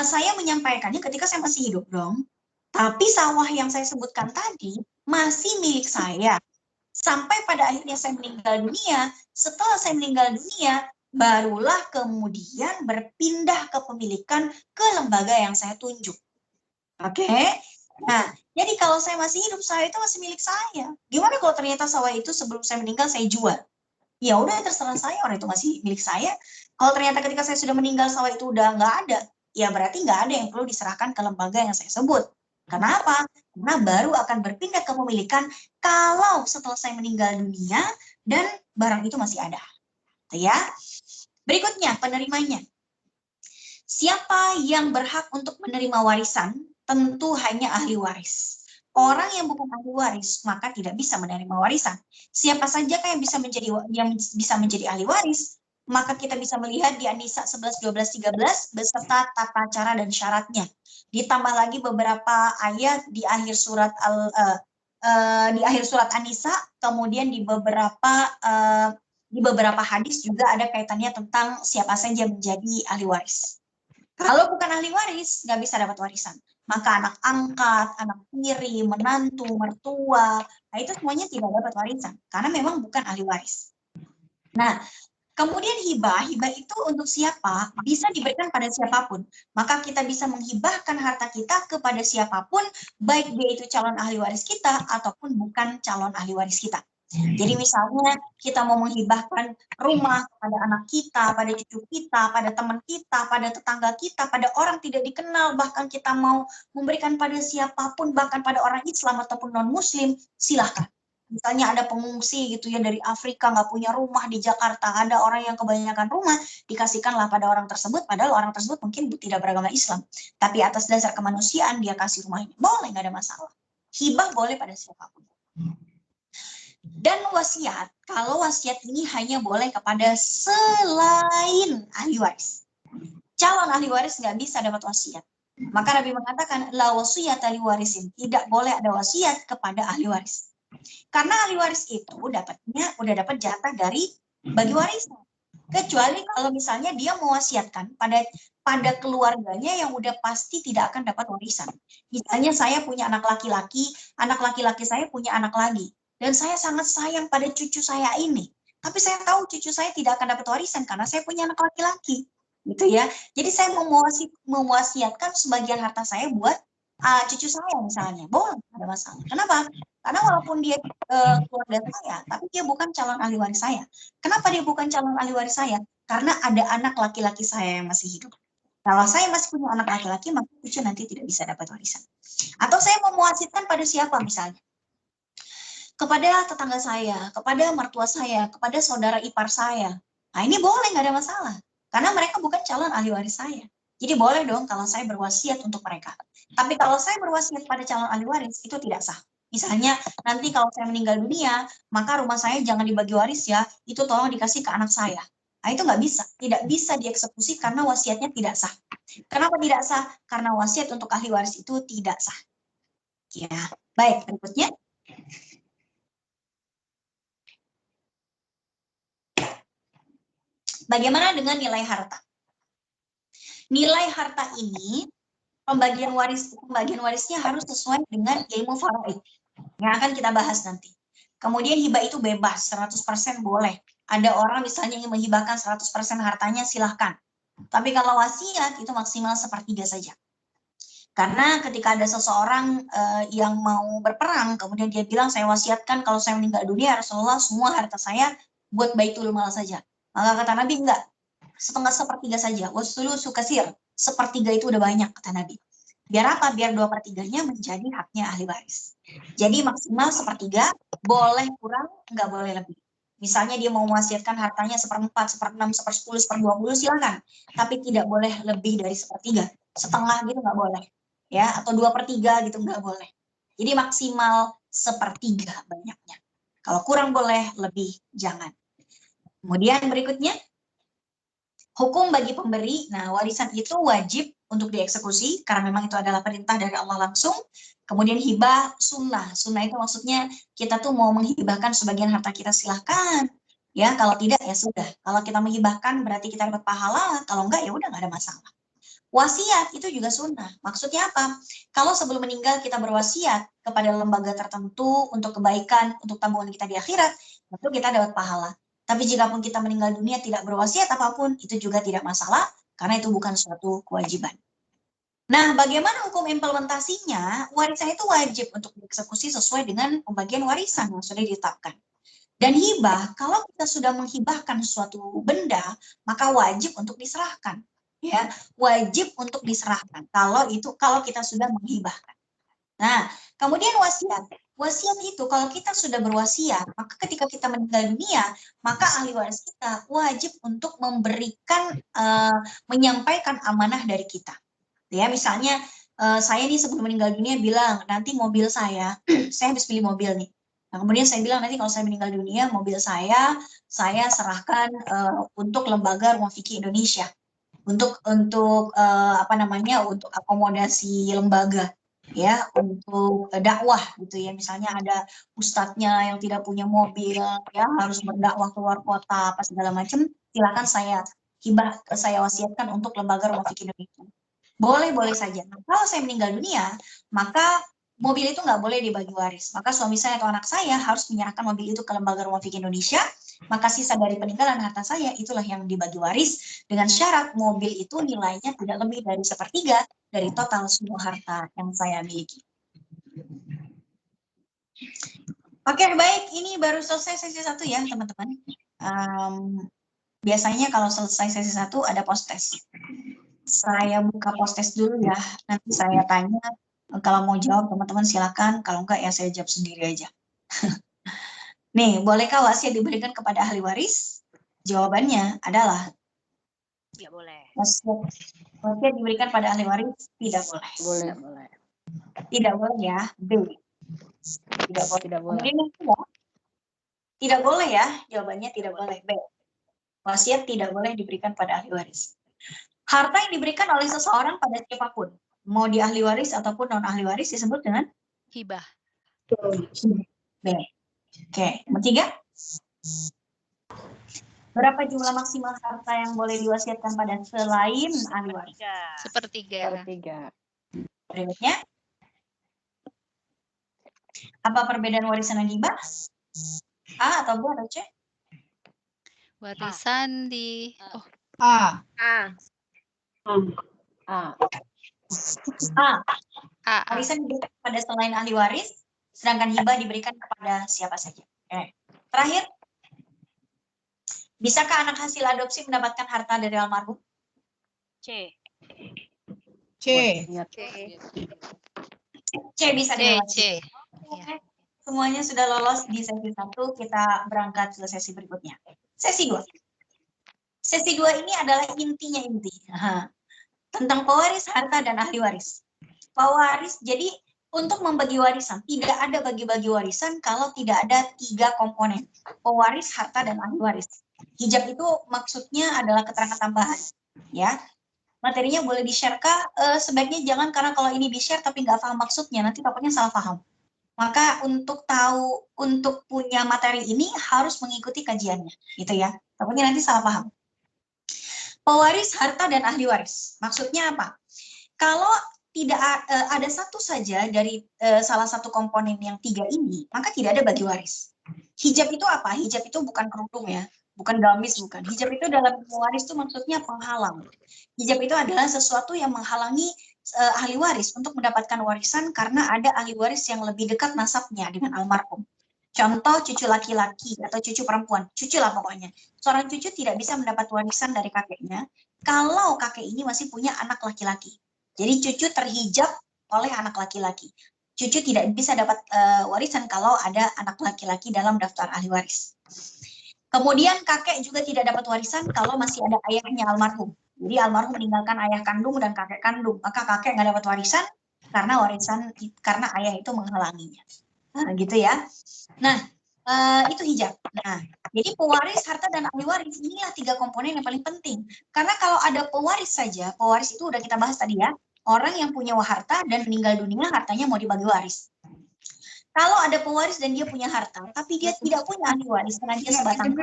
A: saya menyampaikannya ketika saya masih hidup dong. Tapi sawah yang saya sebutkan tadi masih milik saya. Sampai pada akhirnya saya meninggal dunia, setelah saya meninggal dunia, barulah kemudian berpindah kepemilikan ke lembaga yang saya tunjuk. Oke? Nah, jadi kalau saya masih hidup, sawah itu masih milik saya. Gimana kalau ternyata sawah itu sebelum saya meninggal saya jual? Ya udah terserah saya, orang itu masih milik saya. Kalau ternyata ketika saya sudah meninggal sawah itu udah nggak ada, ya berarti nggak ada yang perlu diserahkan ke lembaga yang saya sebut. Kenapa? Karena baru akan berpindah kepemilikan kalau setelah saya meninggal dunia dan barang itu masih ada. Ya. Berikutnya penerimanya. Siapa yang berhak untuk menerima warisan? Tentu hanya ahli waris. Orang yang bukan ahli waris maka tidak bisa menerima warisan. Siapa saja yang bisa menjadi ahli waris? Maka kita bisa melihat di An-Nisa 11, 12, 13 beserta tata cara dan syaratnya. Ditambah lagi beberapa ayat di akhir surat di akhir surat An-Nisa, kemudian di beberapa hadis juga ada kaitannya tentang siapa saja menjadi ahli waris. Kalau bukan ahli waris, nggak bisa dapat warisan. Maka anak angkat, anak tiri, menantu, mertua, nah itu semuanya tidak dapat warisan. Karena memang bukan ahli waris. Nah, kemudian hibah itu untuk siapa? Bisa diberikan pada siapapun. Maka kita bisa menghibahkan harta kita kepada siapapun, baik dia itu calon ahli waris kita ataupun bukan calon ahli waris kita. Jadi misalnya kita mau menghibahkan rumah pada anak kita, pada cucu kita, pada teman kita, pada tetangga kita, pada orang tidak dikenal, bahkan kita mau memberikan pada siapapun, bahkan pada orang Islam ataupun non-Muslim, silahkan. Misalnya ada pengungsi gitu ya dari Afrika nggak punya rumah di Jakarta, ada orang yang kebanyakan rumah, dikasihkanlah pada orang tersebut, padahal orang tersebut mungkin tidak beragama Islam, tapi atas dasar kemanusiaan dia kasih rumahnya, boleh nggak ada masalah. Hibah boleh pada siapapun. Dan wasiat, kalau wasiat ini hanya boleh kepada selain ahli waris. Calon ahli waris nggak bisa dapat wasiat. Maka Nabi mengatakan, la wasiat ahli warisin. Tidak boleh ada wasiat kepada ahli waris. Karena ahli waris itu udah dapat jatah dari bagi warisan. Kecuali kalau misalnya dia mewasiatkan pada keluarganya yang udah pasti tidak akan dapat warisan. Misalnya saya punya anak laki-laki saya punya anak lagi. Dan saya sangat sayang pada cucu saya ini. Tapi saya tahu cucu saya tidak akan dapat warisan karena saya punya anak laki-laki. Gitu ya. Jadi saya mewasiatkan sebagian harta saya buat cucu saya misalnya. Boleh, ada masalah. Kenapa? Karena walaupun dia keluarga saya, tapi dia bukan calon ahli waris saya. Kenapa dia bukan calon ahli waris saya? Karena ada anak laki-laki saya yang masih hidup. Kalau saya masih punya anak laki-laki, maka cucu nanti tidak bisa dapat warisan. Atau saya mau mewasitkan pada siapa misalnya? Kepada tetangga saya, kepada mertua saya, kepada saudara ipar saya. Nah ini boleh, nggak ada masalah. Karena mereka bukan calon ahli waris saya. Jadi boleh dong kalau saya berwasiat untuk mereka. Tapi kalau saya berwasiat pada calon ahli waris, itu tidak sah. Misalnya nanti kalau saya meninggal dunia, maka rumah saya jangan dibagi waris ya, itu tolong dikasih ke anak saya. Nah itu nggak bisa, tidak bisa dieksekusi karena wasiatnya tidak sah. Kenapa tidak sah? Karena wasiat untuk ahli waris itu tidak sah. Ya, baik berikutnya. Bagaimana dengan nilai harta? Nilai harta ini pembagian warisnya harus sesuai dengan ilmu faraid yang akan kita bahas nanti. Kemudian hibah itu bebas, 100% boleh. Ada orang misalnya yang menghibahkan 100% hartanya, silahkan. Tapi kalau wasiat itu maksimal sepertiga saja. Karena ketika ada seseorang yang mau berperang, kemudian dia bilang, saya wasiatkan kalau saya meninggal dunia, Rasulullah semua harta saya buat baitul mal saja. Maka kata Nabi, enggak, setengah sepertiga saja. Wasulusu kasir, sepertiga itu udah banyak, kata Nabi. Biar apa? Biar 2/3-nya menjadi haknya ahli waris. Jadi maksimal sepertiga, boleh kurang, nggak boleh lebih. Misalnya dia mau mewasiatkan hartanya 1/4, 1/6, 1/10, 1/20, silakan. Tapi tidak boleh lebih dari sepertiga. Setengah gitu nggak boleh. Ya, atau 2/3 gitu nggak boleh. Jadi maksimal sepertiga banyaknya. Kalau kurang boleh, lebih jangan. Kemudian berikutnya, hukum bagi pemberi. Nah, warisan itu wajib untuk dieksekusi karena memang itu adalah perintah dari Allah langsung. Kemudian hibah sunnah. Sunnah itu maksudnya kita tuh mau menghibahkan sebagian harta kita, silahkan. Ya, kalau tidak ya sudah. Kalau kita menghibahkan berarti kita dapat pahala. Kalau enggak ya udah nggak ada masalah. Wasiat itu juga sunnah. Maksudnya apa? Kalau sebelum meninggal kita berwasiat kepada lembaga tertentu untuk kebaikan, untuk tabungan kita di akhirat, tentu kita dapat pahala. Tapi jika pun kita meninggal dunia tidak berwasiat apapun, itu juga tidak masalah, karena itu bukan suatu kewajiban. Nah, bagaimana hukum implementasinya? Warisan itu wajib untuk dieksekusi sesuai dengan pembagian warisan yang sudah ditetapkan. Dan hibah, kalau kita sudah menghibahkan suatu benda, maka wajib untuk diserahkan. Ya, wajib untuk diserahkan. Kalau kita sudah menghibahkan. Nah, kemudian wasiat. Wasiat itu kalau kita sudah berwasiat, maka ketika kita meninggal dunia, maka ahli waris kita wajib untuk menyampaikan amanah dari kita. Ya, misalnya saya nih sebelum meninggal dunia bilang nanti mobil saya, saya habis beli mobil nih. Nah, kemudian saya bilang nanti kalau saya meninggal dunia mobil saya serahkan untuk lembaga Rumah Fikih Indonesia untuk untuk akomodasi lembaga ya untuk dakwah gitu ya, misalnya ada ustadznya yang tidak punya mobil ya harus berdakwah keluar kota apa segala macam, silakan saya wasiatkan untuk lembaga Rumah Fikih Indonesia. Boleh saja. Nah, kalau saya meninggal dunia, maka mobil itu nggak boleh dibagi waris. Maka suami saya atau anak saya harus menyerahkan mobil itu ke lembaga Rumah Fikih Indonesia. Maka sisa dari peninggalan harta saya itulah yang dibagi waris dengan syarat mobil itu nilainya tidak lebih dari 1/3 dari total semua harta yang saya miliki. Oke, baik. Ini baru selesai sesi 1 ya, teman-teman. Biasanya kalau selesai sesi 1 ada post-test. Saya buka post-test dulu ya, nanti saya tanya, kalau mau jawab teman-teman silakan, kalau enggak ya saya jawab sendiri aja. Nih, bolehkah wasiat diberikan kepada ahli waris? Jawabannya adalah
B: tidak boleh.
A: Wasiat diberikan pada ahli waris tidak boleh.
C: Boleh.
A: Tidak boleh ya, B. Tidak boleh.
C: Tidak boleh.
A: Tidak boleh ya, jawabannya tidak boleh, B. Wasiat tidak boleh diberikan pada ahli waris. Harta yang diberikan oleh seseorang pada siapapun, mau di ahli waris ataupun non ahli waris disebut dengan
B: hibah.
A: B. Oke, yang ketiga. Berapa jumlah maksimal harta yang boleh diwasiatkan pada selain ahli waris?
B: Sepertiga.
A: Berikutnya. Apa perbedaan warisan dan hibah? A atau B atau C?
B: Warisan di
C: A.
A: Warisan diberikan pada selain ahli waris, sedangkan hibah diberikan kepada siapa saja. Terakhir, bisakah anak hasil adopsi mendapatkan harta dari almarhum?
B: C.
A: C bisa dengan
B: C.
A: Semuanya sudah lolos di sesi 1, kita berangkat ke sesi berikutnya. Sesi 2. Sesi 2 ini adalah inti. Tentang pewaris harta dan ahli waris. Pewaris, jadi untuk membagi warisan, tidak ada bagi-bagi warisan kalau tidak ada 3 komponen. Pewaris, harta, dan ahli waris. Hijab itu maksudnya adalah keterangan tambahan. Ya, materinya boleh di-share kah? Sebaiknya jangan, karena kalau ini di-share tapi nggak paham maksudnya, nanti takutnya salah paham. Maka untuk punya materi ini harus mengikuti kajiannya, gitu ya. Takutnya nanti salah paham. Pewaris harta dan ahli waris. Maksudnya apa? Kalau tidak ada satu saja dari salah satu komponen yang 3 ini, maka tidak ada bagi waris. Hijab itu apa? Hijab itu bukan kerudung ya, bukan gamis, bukan. Hijab itu dalam waris itu maksudnya penghalang. Hijab itu adalah sesuatu yang menghalangi ahli waris untuk mendapatkan warisan karena ada ahli waris yang lebih dekat nasabnya dengan almarhum. Contoh cucu laki-laki atau cucu perempuan, cucu lah pokoknya. Seorang cucu tidak bisa mendapat warisan dari kakeknya kalau kakek ini masih punya anak laki-laki. Jadi cucu terhijab oleh anak laki-laki. Cucu tidak bisa dapat warisan kalau ada anak laki-laki dalam daftar ahli waris. Kemudian kakek juga tidak dapat warisan kalau masih ada ayahnya almarhum. Jadi almarhum meninggalkan ayah kandung dan kakek kandung, maka kakek nggak dapat warisan karena ayah itu menghalanginya. Nah, gitu ya. Nah, itu hijab. Nah, jadi pewaris harta dan ahli waris inilah 3 komponen yang paling penting. Karena kalau ada pewaris saja, pewaris itu udah kita bahas tadi ya, orang yang punya harta dan meninggal dunia hartanya mau dibagi waris. Kalau ada pewaris dan dia punya harta, tapi dia tidak punya ahli waris karena dia sebatang.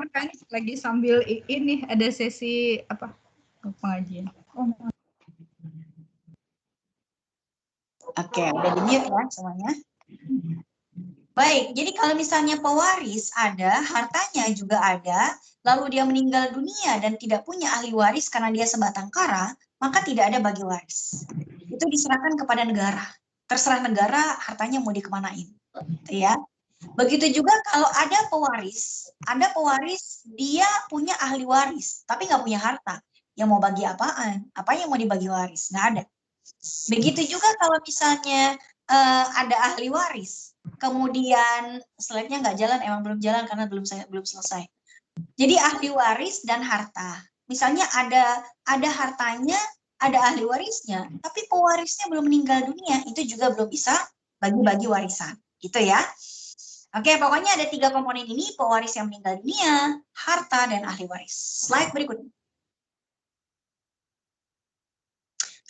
C: Lagi sambil ini ada sesi apa pengajian.
A: Oke, udah di-mute ya semuanya. Baik, jadi kalau misalnya pewaris ada, hartanya juga ada, lalu dia meninggal dunia dan tidak punya ahli waris karena dia sebatang kara, maka tidak ada bagi waris. itu diserahkan kepada negara. Terserah negara hartanya mau dikemanain, ya. Begitu juga kalau ada pewaris dia punya ahli waris, tapi nggak punya harta. Yang mau bagi apaan? Apa yang mau dibagi waris? Nggak ada. Begitu juga kalau misalnya ada ahli waris, kemudian slide-nya nggak jalan, emang belum jalan karena belum selesai. Jadi ahli waris dan harta. Misalnya ada hartanya, ada ahli warisnya, tapi pewarisnya belum meninggal dunia, itu juga belum bisa bagi-bagi warisan, gitu ya. Oke, pokoknya ada 3 komponen ini, pewaris yang meninggal dunia, harta, dan ahli waris. Slide berikutnya.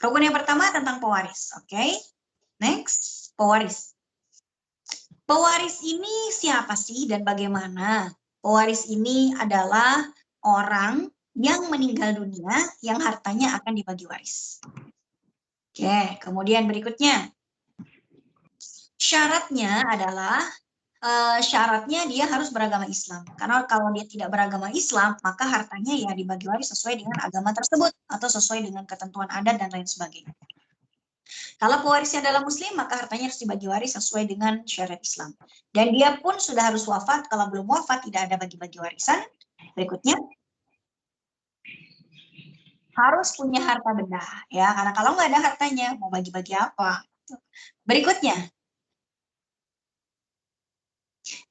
A: Rukun yang pertama tentang pewaris, oke. Next, pewaris. Pewaris ini siapa sih dan bagaimana? Pewaris ini adalah orang yang meninggal dunia yang hartanya akan dibagi waris. Oke, kemudian berikutnya. Syaratnya adalah syaratnya dia harus beragama Islam. Karena kalau dia tidak beragama Islam, maka hartanya ya dibagi waris sesuai dengan agama tersebut atau sesuai dengan ketentuan adat dan lain sebagainya. Kalau pewarisnya adalah Muslim, maka hartanya harus dibagi waris sesuai dengan syariat Islam. Dan dia pun sudah harus wafat. Kalau belum wafat, tidak ada bagi-bagi warisan. Berikutnya, harus punya harta benda, ya. Karena kalau nggak ada hartanya, mau bagi-bagi apa? Berikutnya,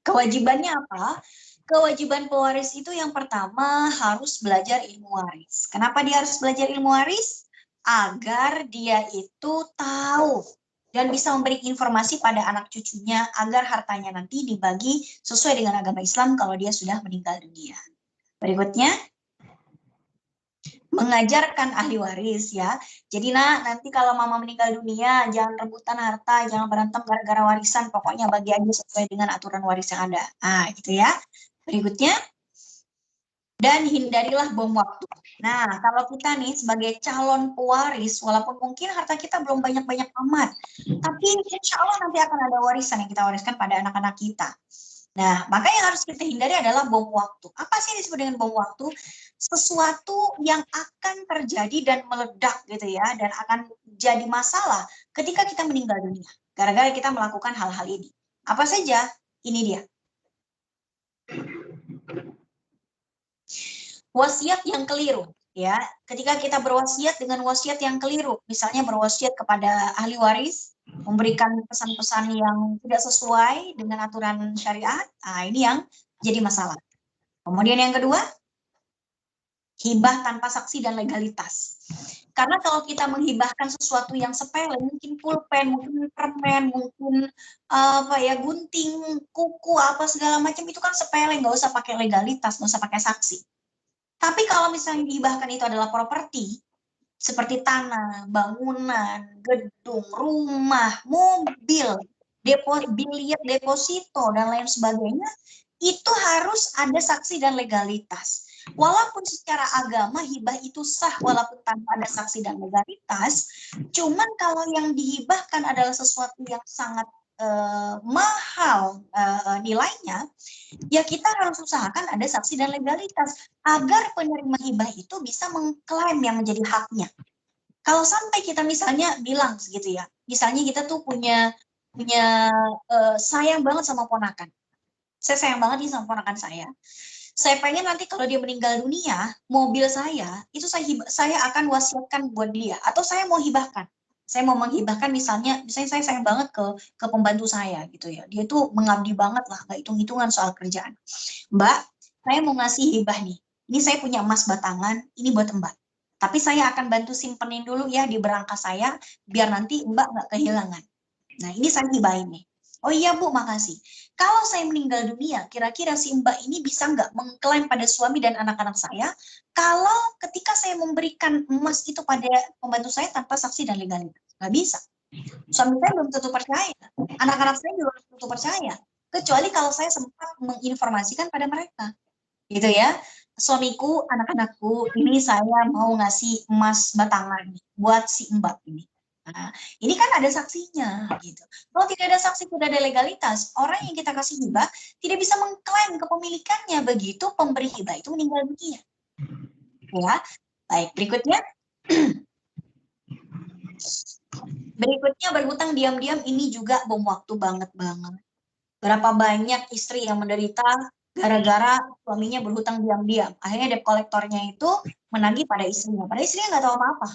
A: kewajibannya apa? Kewajiban pewaris itu yang pertama harus belajar ilmu waris. Kenapa dia harus belajar ilmu waris? Agar dia itu tahu dan bisa memberi informasi pada anak cucunya agar hartanya nanti dibagi sesuai dengan agama Islam kalau dia sudah meninggal dunia. Berikutnya, mengajarkan ahli waris, ya. Jadi nanti kalau mama meninggal dunia, jangan rebutan harta, jangan berantem gara-gara warisan, pokoknya bagi aja sesuai dengan aturan waris yang ada. Nah, gitu ya. Berikutnya, dan hindarilah bom waktu. Nah, kalau kita nih sebagai calon pewaris, walaupun mungkin harta kita belum banyak-banyak amat, tapi insya Allah nanti akan ada warisan yang kita wariskan pada anak-anak kita. Nah, maka yang harus kita hindari adalah bom waktu. Apa sih yang disebut dengan bom waktu? Sesuatu yang akan terjadi dan meledak gitu ya, dan akan jadi masalah ketika kita meninggal dunia. Gara-gara kita melakukan hal-hal ini. Apa saja? Ini dia. Wasiat yang keliru. Ya, ketika kita berwasiat dengan wasiat yang keliru, misalnya berwasiat kepada ahli waris, memberikan pesan-pesan yang tidak sesuai dengan aturan syariat, nah ini yang jadi masalah. Kemudian yang kedua, hibah tanpa saksi dan legalitas. Karena kalau kita menghibahkan sesuatu yang sepele, mungkin pulpen, mungkin permen, mungkin gunting, kuku, apa segala macam, itu kan sepele, nggak usah pakai legalitas, nggak usah pakai saksi. Tapi kalau misalnya dihibahkan itu adalah properti, seperti tanah, bangunan, gedung, rumah, mobil, biliar, deposito, dan lain sebagainya, itu harus ada saksi dan legalitas. Walaupun secara agama hibah itu sah walaupun tanpa ada saksi dan legalitas, cuman kalau yang dihibahkan adalah sesuatu yang sangat mahal nilainya, ya kita harus usahakan ada saksi dan legalitas agar penerima hibah itu bisa mengklaim yang menjadi haknya. Kalau sampai kita misalnya bilang segitu ya, misalnya kita tuh punya sayang banget sama ponakan. Saya sayang banget nih sama ponakan saya. Saya pengen nanti kalau dia meninggal dunia, mobil saya itu saya akan wasiatkan buat dia, atau saya mau hibahkan. Saya mau menghibahkan misalnya saya sayang banget ke pembantu saya gitu ya. Dia tuh mengabdi banget lah, nggak hitung-hitungan soal kerjaan. Mbak, saya mau ngasih hibah nih. Ini saya punya emas batangan, ini buat Mbak. Tapi saya akan bantu simpenin dulu ya di berangkas saya, biar nanti Mbak nggak kehilangan. Nah, ini saya hibahin nih. Oh iya Bu, makasih. Kalau saya meninggal dunia, kira-kira si Mbak ini bisa nggak mengklaim pada suami dan anak-anak saya kalau ketika saya memberikan emas itu pada pembantu saya tanpa saksi dan legalitas? Nggak bisa. Suami saya belum tentu percaya. Anak-anak saya juga belum tentu percaya. Kecuali kalau saya sempat menginformasikan pada mereka. Gitu ya. Suamiku, anak-anakku, ini saya mau ngasih emas batangan buat si Mbak ini. Nah, ini kan ada saksinya gitu. Kalau tidak ada saksi, tidak ada legalitas, orang yang kita kasih hibah tidak bisa mengklaim kepemilikannya begitu pemberi hibah itu meninggal dunia. Ya, baik, berikutnya. Berikutnya berhutang diam-diam, ini juga bom waktu banget. Berapa banyak istri yang menderita gara-gara suaminya berhutang diam-diam. Akhirnya debt kolektornya itu menagih pada istrinya. Pada istrinya nggak tahu apa-apa.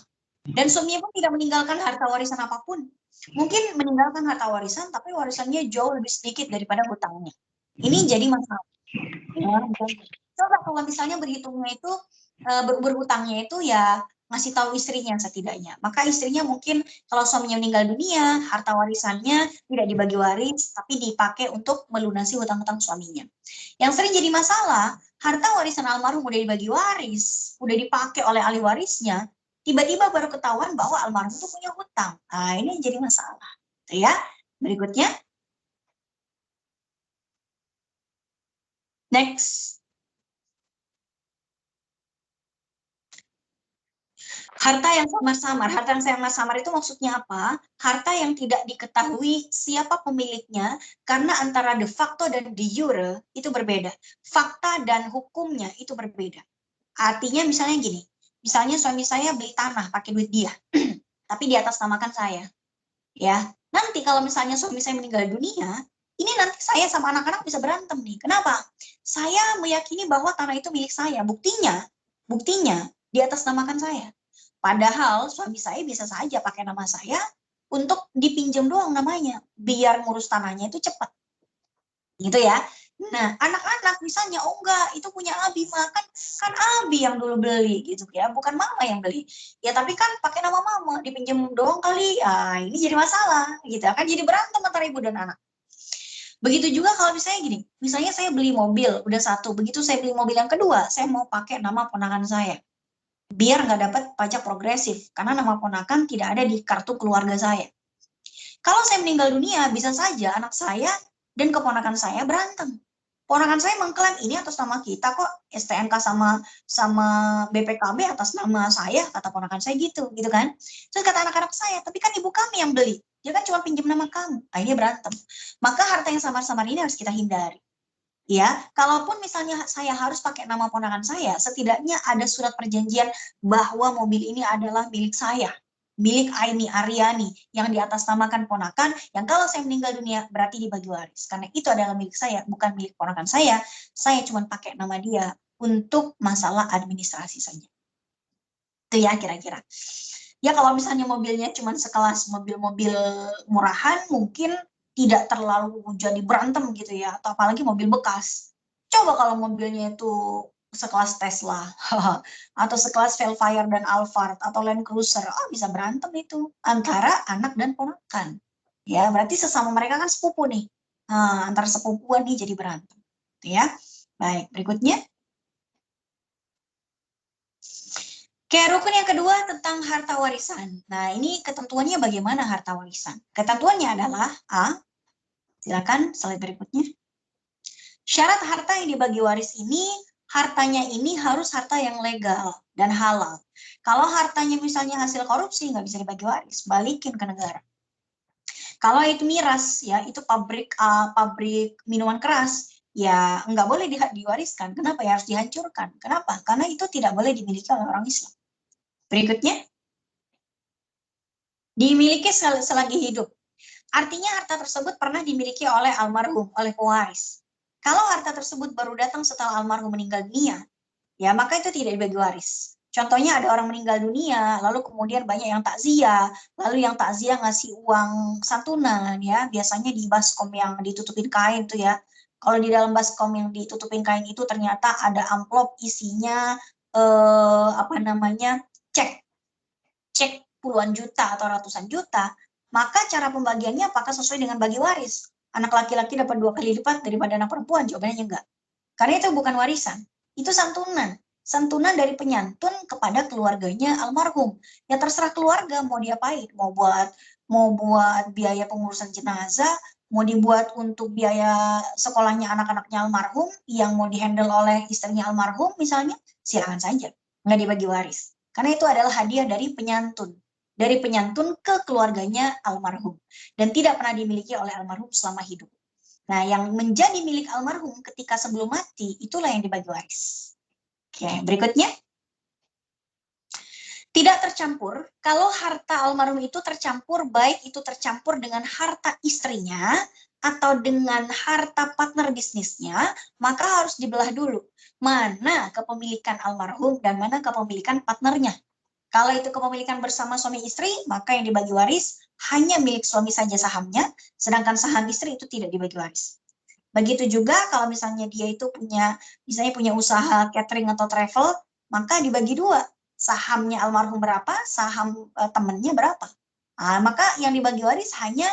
A: Dan suaminya pun tidak meninggalkan harta warisan apapun. Mungkin meninggalkan harta warisan, tapi warisannya jauh lebih sedikit daripada hutangnya. Ini jadi masalah. Coba kalau misalnya berhitungnya itu, berhutangnya itu ya ngasih tahu istrinya setidaknya. Maka istrinya mungkin kalau suaminya meninggal dunia, harta warisannya tidak dibagi waris, tapi dipakai untuk melunasi hutang-hutang suaminya. Yang sering jadi masalah, harta warisan almarhum udah dibagi waris, udah dipakai oleh ahli warisnya, tiba-tiba baru ketahuan bahwa almarhum itu punya hutang. Nah, ini yang jadi masalah. Ya, berikutnya. Next. Harta yang samar-samar. Harta yang samar-samar itu maksudnya apa? Harta yang tidak diketahui siapa pemiliknya, karena antara de facto dan de jure itu berbeda. Fakta dan hukumnya itu berbeda. Artinya misalnya gini, misalnya suami saya beli tanah pakai duit dia, tapi di atas namakan saya. Ya, nanti kalau misalnya suami saya meninggal dunia, ini nanti saya sama anak-anak bisa berantem nih. Kenapa? Saya meyakini bahwa tanah itu milik saya. Buktinya di atas namakan saya. Padahal suami saya bisa saja pakai nama saya untuk dipinjam doang namanya, biar ngurus tanahnya itu cepat. Gitu ya. Nah, anak-anak misalnya, oh enggak, itu punya Abi, kan Abi yang dulu beli gitu ya, bukan mama yang beli. Ya tapi kan pakai nama mama, dipinjam doang kali. Ah, ini jadi masalah gitu. Kan jadi berantem antara ibu dan anak. Begitu juga kalau misalnya gini, misalnya saya beli mobil, udah satu, begitu saya beli mobil yang kedua, saya mau pakai nama ponakan saya. Biar nggak dapat pajak progresif, karena nama ponakan tidak ada di kartu keluarga saya. Kalau saya meninggal dunia, bisa saja anak saya dan keponakan saya berantem. Ponakan saya mengklaim ini atas nama kita kok, STNK sama BPKB atas nama saya, kata ponakan saya gitu kan. Terus kata anak-anak saya, tapi kan ibu kami yang beli, dia kan cuma pinjam nama kamu. Akhirnya berantem. Maka harta yang samar-samar ini harus kita hindari. Ya, kalaupun misalnya saya harus pakai nama ponakan saya, setidaknya ada surat perjanjian bahwa mobil ini adalah milik saya, milik Aini Aryani, yang diatasnamakan ponakan, yang kalau saya meninggal dunia berarti dibagi waris. Karena itu adalah milik saya, bukan milik ponakan saya cuma pakai nama dia untuk masalah administrasi saja. Itu ya kira-kira. Ya kalau misalnya mobilnya cuma sekelas mobil-mobil murahan, mungkin tidak terlalu jadi berantem gitu ya, atau apalagi mobil bekas. Coba kalau mobilnya itu sekelas Tesla, atau sekelas Velfire dan Alphard, atau Land Cruiser, bisa berantem itu antara anak dan ponakan. Ya, berarti sesama mereka kan sepupu nih. Nah, antara sepupuan nih jadi berantem. Ya, baik. Berikutnya. Oke, rukun yang kedua tentang harta warisan. Nah, ini ketentuannya bagaimana harta warisan? Ketentuannya adalah A, silakan slide berikutnya. Syarat harta yang dibagi waris ini, hartanya ini harus harta yang legal dan halal. Kalau hartanya misalnya hasil korupsi, nggak bisa dibagi waris, balikin ke negara. Kalau itu miras, ya itu pabrik minuman keras, ya nggak boleh diwariskan. Kenapa? Ya harus dihancurkan. Kenapa? Karena itu tidak boleh dimiliki oleh orang Islam. Berikutnya, dimiliki selagi hidup. Artinya harta tersebut pernah dimiliki oleh almarhum, oleh pewaris. Kalau harta tersebut baru datang setelah almarhum meninggal dunia, ya maka itu tidak dibagi waris. Contohnya ada orang meninggal dunia, lalu kemudian banyak yang takziah, lalu yang takziah ngasih uang santunan, ya biasanya di baskom yang ditutupin kain tuh ya. Kalau di dalam baskom yang ditutupin kain itu ternyata ada amplop isinya cek puluhan juta atau ratusan juta, maka cara pembagiannya apakah sesuai dengan bagi waris? Anak laki-laki dapat 2 kali lipat daripada anak perempuan? Jawabannya enggak. Karena itu bukan warisan, itu santunan. Santunan dari penyantun kepada keluarganya almarhum. Ya terserah keluarga mau diapain, mau buat biaya pengurusan jenazah, mau dibuat untuk biaya sekolahnya anak-anaknya almarhum yang mau dihandle oleh istrinya almarhum misalnya, silakan saja, nggak dibagi waris. Karena itu adalah hadiah dari penyantun ke keluarganya almarhum dan tidak pernah dimiliki oleh almarhum selama hidup. Nah, yang menjadi milik almarhum ketika sebelum mati, itulah yang dibagi waris. Oke, berikutnya. Tidak tercampur, kalau harta almarhum itu tercampur, baik itu tercampur dengan harta istrinya atau dengan harta partner bisnisnya, maka harus dibelah dulu. Mana kepemilikan almarhum dan mana kepemilikan partnernya. Kalau itu kepemilikan bersama suami istri, maka yang dibagi waris hanya milik suami saja sahamnya, sedangkan saham istri itu tidak dibagi waris. Begitu juga kalau misalnya dia itu punya usaha catering atau travel, maka dibagi dua. Sahamnya almarhum berapa, saham temennya berapa. Maka yang dibagi waris hanya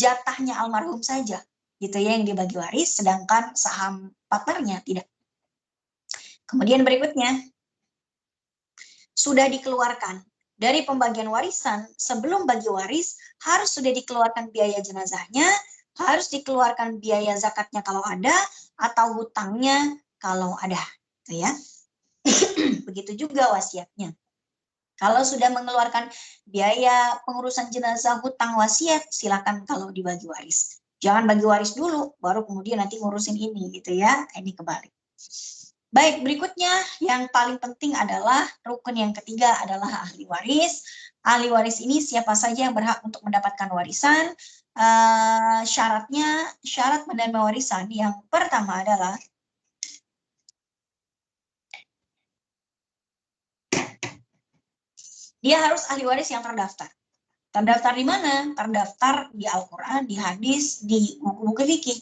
A: jatahnya almarhum saja, gitu ya, yang dibagi waris, sedangkan saham partnernya tidak. Kemudian berikutnya, sudah dikeluarkan dari pembagian warisan sebelum bagi waris, harus sudah dikeluarkan biaya jenazahnya, harus dikeluarkan biaya zakatnya kalau ada, atau hutangnya kalau ada, gitu ya. Begitu juga wasiatnya. Kalau sudah mengeluarkan biaya pengurusan jenazah, hutang, wasiat, silakan kalau dibagi waris. Jangan bagi waris dulu, baru kemudian nanti ngurusin ini, gitu ya. Ini kebalik. Baik, berikutnya yang paling penting adalah rukun yang ketiga adalah ahli waris. Ahli waris ini siapa saja yang berhak untuk mendapatkan warisan. Syarat menerima warisan yang pertama adalah dia harus ahli waris yang terdaftar. Terdaftar di mana? Terdaftar di Al-Quran, di hadis, di buku-buku fikih.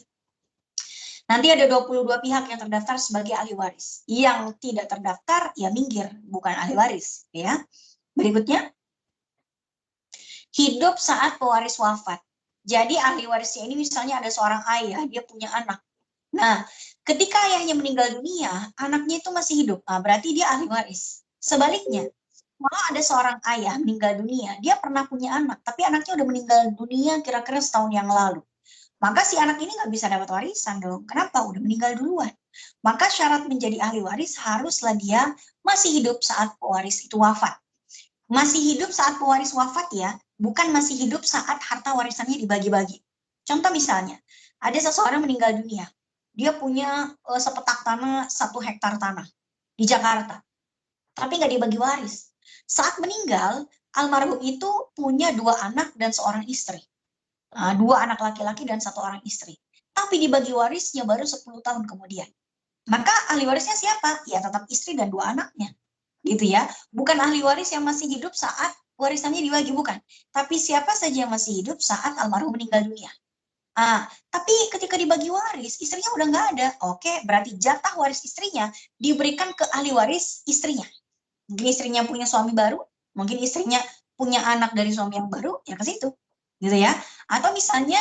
A: Nanti ada 22 pihak yang terdaftar sebagai ahli waris. Yang tidak terdaftar, ya minggir, bukan ahli waris. Ya. Berikutnya, hidup saat pewaris wafat. Jadi ahli warisnya ini misalnya ada seorang ayah, dia punya anak. Nah, ketika ayahnya meninggal dunia, anaknya itu masih hidup. Nah, berarti dia ahli waris. Sebaliknya, kalau ada seorang ayah meninggal dunia, dia pernah punya anak, tapi anaknya udah meninggal dunia kira-kira setahun yang lalu. Maka si anak ini nggak bisa dapat warisan dong. Kenapa? Udah meninggal duluan. Maka syarat menjadi ahli waris haruslah dia masih hidup saat pewaris itu wafat. Masih hidup saat pewaris wafat ya, bukan masih hidup saat harta warisannya dibagi-bagi. Contoh misalnya, ada seseorang meninggal dunia. Dia punya sepetak tanah 1 hektar tanah di Jakarta. Tapi nggak dibagi waris. Saat meninggal, almarhum itu punya 2 anak dan seorang istri. 2 anak laki-laki dan 1 orang istri. Tapi dibagi warisnya baru 10 tahun kemudian. Maka ahli warisnya siapa? Ya tetap istri dan 2 anaknya. Gitu ya. Bukan ahli waris yang masih hidup saat warisannya dibagi, bukan. Tapi siapa saja yang masih hidup saat almarhum meninggal dunia. Tapi ketika dibagi waris, istrinya udah nggak ada. Oke, berarti jatah waris istrinya diberikan ke ahli waris istrinya. Mungkin istrinya punya suami baru, mungkin istrinya punya anak dari suami yang baru, ya ke situ. Gitu ya. Atau misalnya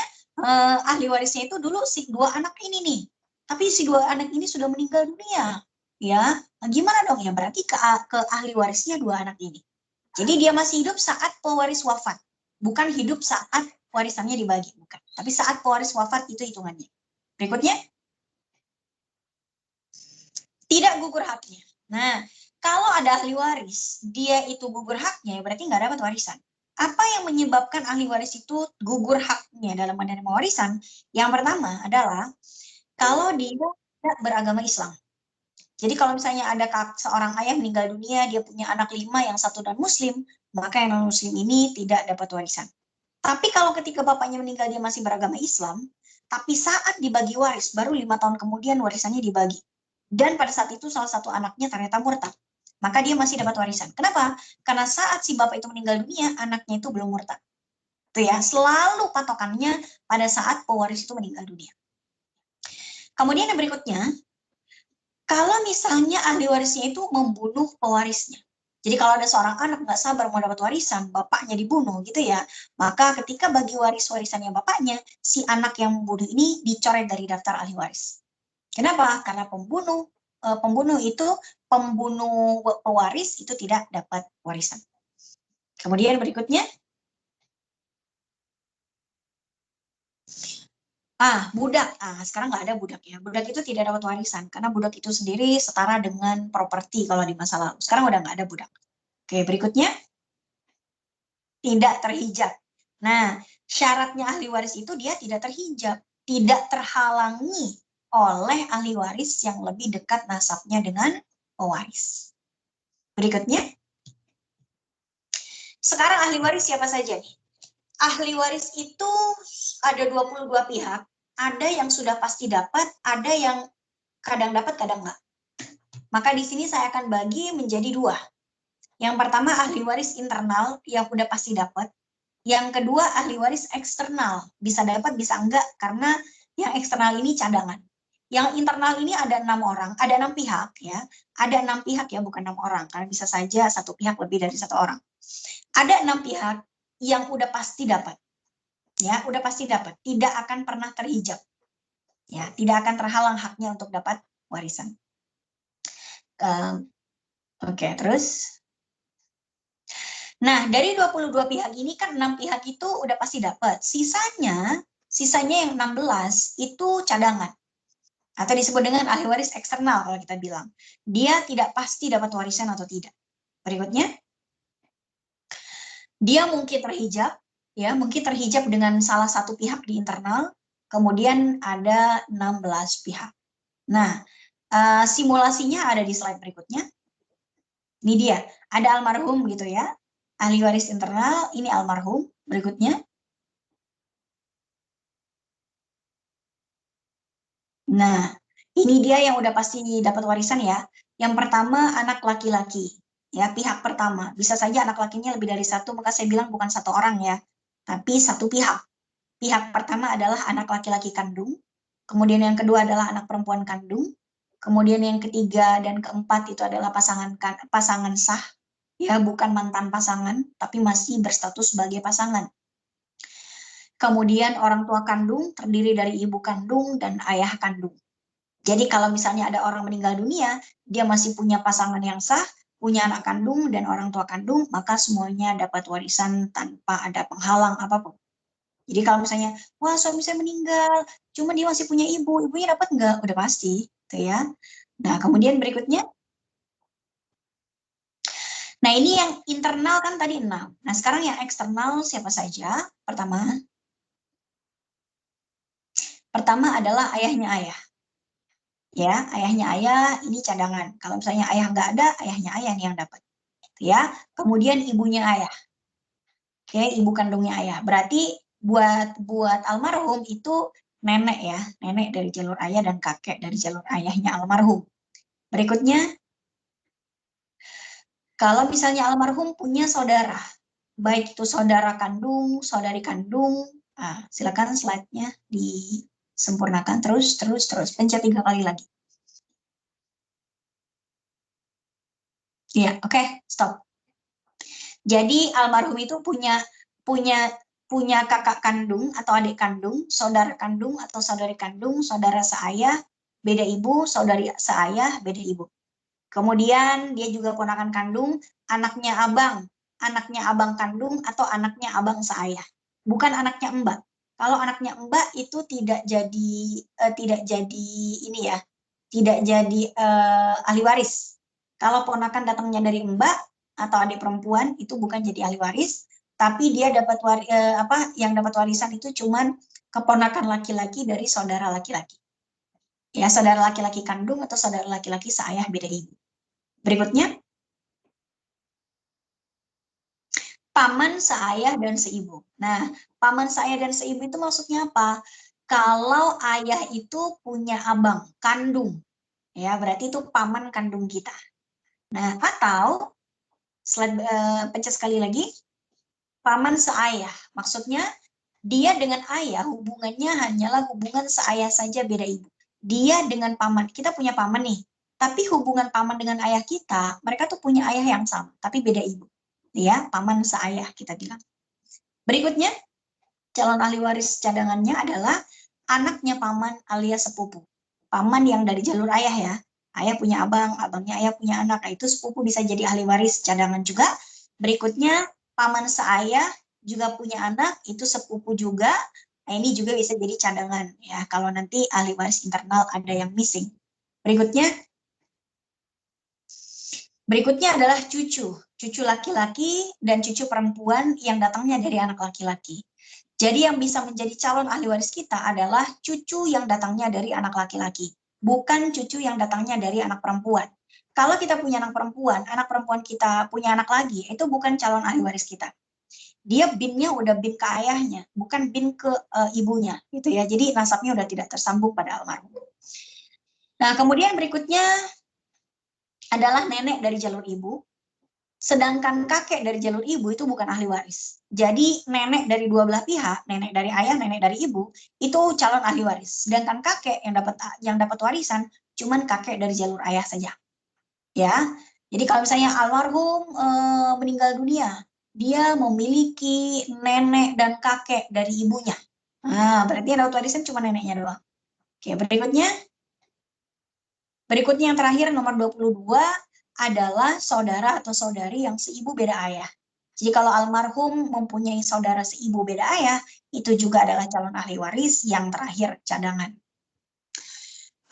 A: ahli warisnya itu dulu si 2 anak ini nih. Tapi si 2 anak ini sudah meninggal dunia. Ya, gimana dong? Ya berarti ke ahli warisnya 2 anak ini. Jadi dia masih hidup saat pewaris wafat. Bukan hidup saat warisannya dibagi. Bukan. Tapi saat pewaris wafat itu hitungannya. Berikutnya. Tidak gugur haknya. Nah, kalau ada ahli waris, dia itu gugur haknya, berarti nggak dapat warisan. Apa yang menyebabkan ahli waris itu gugur haknya dalam menerima warisan? Yang pertama adalah kalau dia tidak beragama Islam. Jadi kalau misalnya ada seorang ayah meninggal dunia, dia punya anak 5, yang 1 non-muslim, maka yang non-muslim ini tidak dapat warisan. Tapi kalau ketika bapaknya meninggal dia masih beragama Islam, tapi saat dibagi waris, baru 5 tahun kemudian warisannya dibagi. Dan pada saat itu salah satu anaknya ternyata murtad. Maka dia masih dapat warisan. Kenapa? Karena saat si bapak itu meninggal dunia, anaknya itu belum murtad. Itu ya, selalu patokannya pada saat pewaris itu meninggal dunia. Kemudian yang berikutnya, kalau misalnya ahli warisnya itu membunuh pewarisnya. Jadi kalau ada seorang anak nggak sabar mau dapat warisan, bapaknya dibunuh gitu ya, maka ketika bagi warisannya bapaknya, si anak yang membunuh ini dicoret dari daftar ahli waris. Kenapa? Karena pembunuh pewaris itu tidak dapat warisan. Kemudian berikutnya, budak. Sekarang nggak ada budak ya. Budak itu tidak dapat warisan karena budak itu sendiri setara dengan properti kalau di masa lalu. Sekarang udah nggak ada budak. Oke, berikutnya tidak terhijab. Nah, syaratnya ahli waris itu dia tidak terhijab, tidak terhalangi oleh ahli waris yang lebih dekat nasabnya dengan pewaris. Berikutnya, Sekarang ahli waris siapa saja nih? Ahli waris itu ada 22 pihak, ada yang sudah pasti dapat, ada yang kadang dapat, kadang enggak. Maka di sini saya akan bagi menjadi 2. Yang pertama ahli waris internal yang udah pasti dapat. Yang kedua ahli waris eksternal, bisa dapat bisa enggak karena yang eksternal ini cadangan. Yang internal ini ada 6 orang, ada 6 pihak ya. Ada 6 pihak ya, bukan 6 orang karena bisa saja satu pihak lebih dari 1 orang. Ada 6 pihak yang udah pasti dapat. Ya, udah pasti dapat, tidak akan pernah terhijab. Ya, tidak akan terhalang haknya untuk dapat warisan. Oke, terus nah, dari 22 pihak ini kan 6 pihak itu udah pasti dapat. Sisanya yang 16 itu cadangan. Atau disebut dengan ahli waris eksternal kalau kita bilang. Dia tidak pasti dapat warisan atau tidak. Berikutnya, dia mungkin terhijab, ya, mungkin terhijab dengan salah satu pihak di internal, kemudian ada 16 pihak. Nah, simulasinya ada di slide berikutnya. Ini dia, ada almarhum gitu ya, ahli waris internal, ini almarhum, berikutnya. Nah, ini dia yang udah pasti dapat warisan ya. Yang pertama anak laki-laki, ya pihak pertama. Bisa saja anak lakinya lebih dari 1, maka saya bilang bukan 1 orang ya, tapi 1 pihak. Pihak pertama adalah anak laki-laki kandung, kemudian yang kedua adalah anak perempuan kandung, kemudian yang ketiga dan keempat itu adalah pasangan sah, ya bukan mantan pasangan, tapi masih berstatus sebagai pasangan. Kemudian orang tua kandung terdiri dari ibu kandung dan ayah kandung. Jadi kalau misalnya ada orang meninggal dunia, dia masih punya pasangan yang sah, punya anak kandung dan orang tua kandung, maka semuanya dapat warisan tanpa ada penghalang apapun. Jadi kalau misalnya, wah suami saya meninggal, cuma dia masih punya ibu, ibunya dapat enggak? Udah pasti, gitu ya. Nah, kemudian berikutnya, nah ini yang internal kan tadi 6. Nah, sekarang yang eksternal siapa saja? Pertama adalah ayahnya ayah. Ya, ayahnya ayah ini cadangan. Kalau misalnya ayah nggak ada, ayahnya ayah nih yang dapat. Ya, kemudian ibunya ayah. Oke, ibu kandungnya ayah. Berarti buat almarhum itu nenek ya, nenek dari jalur ayah dan kakek dari jalur ayahnya almarhum. Berikutnya, kalau misalnya almarhum punya saudara, baik itu saudara kandung, saudari kandung, silakan slide-nya disempurnakan terus, pencet 3 kali lagi. Ya, oke, stop. Jadi almarhum itu punya kakak kandung atau adik kandung, saudara kandung atau saudari kandung, saudara seayah, beda ibu, saudari seayah, beda ibu. Kemudian dia juga ponakan kandung, anaknya abang kandung atau anaknya abang seayah, bukan anaknya mbak. Kalau anaknya mbak itu tidak jadi ini ya, tidak jadi ahli waris. Kalau ponakan datangnya dari mbak atau adik perempuan itu bukan jadi ahli waris, tapi dia dapat yang dapat warisan itu cuman keponakan laki-laki dari saudara laki-laki. Ya, saudara laki-laki kandung atau saudara laki-laki seayah beda ibu. Berikutnya, paman, seayah, dan seibu. Nah, paman, seayah, dan seibu itu maksudnya apa? Kalau ayah itu punya abang kandung, ya berarti itu paman kandung kita. Nah, atau slide pencet sekali lagi, paman seayah. Maksudnya dia dengan ayah hubungannya hanyalah hubungan seayah saja beda ibu. Dia dengan paman, kita punya paman nih, tapi hubungan paman dengan ayah kita, mereka tuh punya ayah yang sama, tapi beda ibu. Ya, paman seayah kita bilang. Berikutnya, calon ahli waris cadangannya adalah anaknya paman alias sepupu. Paman yang dari jalur ayah ya. Ayah punya abang, abangnya ayah punya anak. Nah, itu sepupu bisa jadi ahli waris cadangan juga. Berikutnya, paman seayah juga punya anak, itu sepupu juga. Nah, ini juga bisa jadi cadangan ya kalau nanti ahli waris internal ada yang missing. Berikutnya adalah cucu laki-laki dan cucu perempuan yang datangnya dari anak laki-laki. Jadi yang bisa menjadi calon ahli waris kita adalah cucu yang datangnya dari anak laki-laki, bukan cucu yang datangnya dari anak perempuan. Kalau kita punya anak perempuan kita punya anak lagi, itu bukan calon ahli waris kita. Dia binnya udah bin ke ayahnya, bukan bin ke ibunya, gitu ya. Jadi nasabnya udah tidak tersambung pada almarhum. Nah, kemudian berikutnya adalah nenek dari jalur ibu. Sedangkan kakek dari jalur ibu itu bukan ahli waris. Jadi nenek dari dua belah pihak, nenek dari ayah, nenek dari ibu, itu calon ahli waris. Sedangkan kakek yang dapat warisan cuman kakek dari jalur ayah saja. Ya. Jadi kalau misalnya almarhum meninggal dunia, dia memiliki nenek dan kakek dari ibunya. Nah, berarti yang dapat warisan cuma neneknya doang. Oke, berikutnya. Berikutnya yang terakhir nomor 22 adalah saudara atau saudari yang seibu beda ayah. Jadi kalau almarhum mempunyai saudara seibu beda ayah, itu juga adalah calon ahli waris yang terakhir cadangan.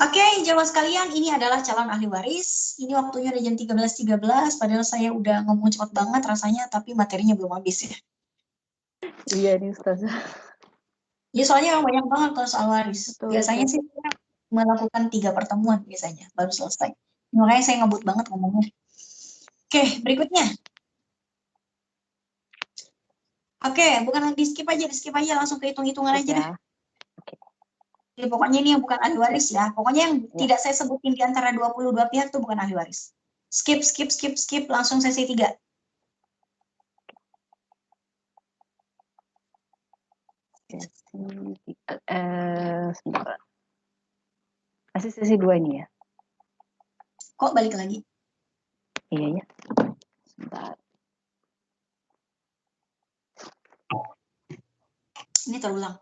A: Oke, jemaah sekalian, ini adalah calon ahli waris. Ini waktunya udah jam 13.13, padahal saya udah ngomong cepat banget rasanya, tapi materinya belum habis ya.
D: Iya nih Ustazah.
A: Ya soalnya memang banyak banget kalau soal waris.
D: Betul,
A: Biasanya
D: betul.
A: sih saya melakukan 3 pertemuan biasanya, baru selesai. Makanya saya ngebut banget ngomongnya. Oke, berikutnya. Oke, bukan di skip aja langsung ke hitung-hitungan aja deh. Jadi pokoknya ini yang bukan ahli waris ya. Pokoknya yang tidak saya sebutin di antara 22 pihak itu bukan ahli waris. Skip, langsung sesi 3.
D: Sebentar. Masih sesi 2 ini ya?
A: Kok balik lagi?
D: Iya ya. Sebentar.
A: Ini terulang.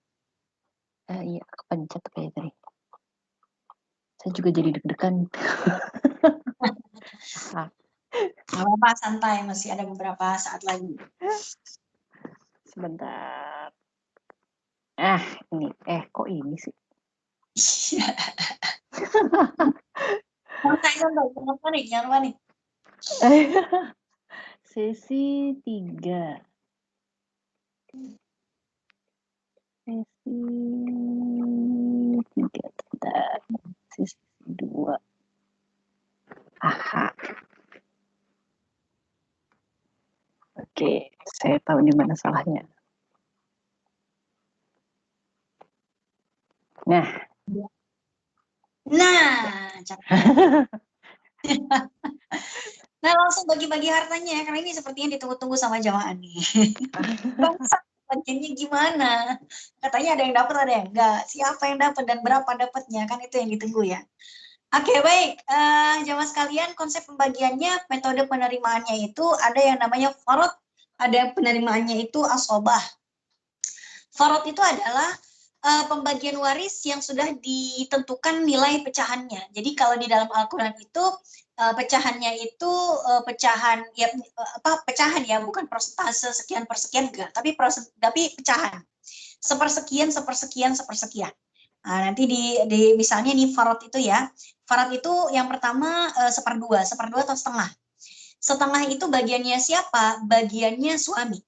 D: Iya, kepencet kayak tadi. Saya juga jadi deg-degan.
A: Gak apa-apa, santai. Masih ada beberapa saat lagi.
D: Sebentar. Ini. Kok ini sih?
A: Santai, jangan panik.
D: Sesi 3. Sesi 3. Bentar. Sesi 2. Aha. Oke, saya tahu di mana salahnya. Nah,
A: nah langsung bagi-bagi hartanya ya, karena ini sepertinya ditunggu-tunggu sama jamaah nih. Bangsa bagiannya gimana? Katanya ada yang dapat, ada yang enggak. Siapa yang dapat dan berapa dapatnya, kan itu yang ditunggu ya. Oke, baik. Jamaah sekalian, konsep pembagiannya, metode penerimaannya itu ada yang namanya farad, ada yang penerimaannya itu asobah. Farad itu adalah pembagian waris yang sudah ditentukan nilai pecahannya. Jadi kalau di dalam Al-Quran itu pecahannya itu pecahan ya, bukan persentase sekian per sekian enggak, tapi pecahan. Sepersekian. Nah, nanti di misalnya nih farad itu ya. Farad itu yang pertama seperdua atau setengah. Setengah itu bagiannya siapa? Bagiannya suami.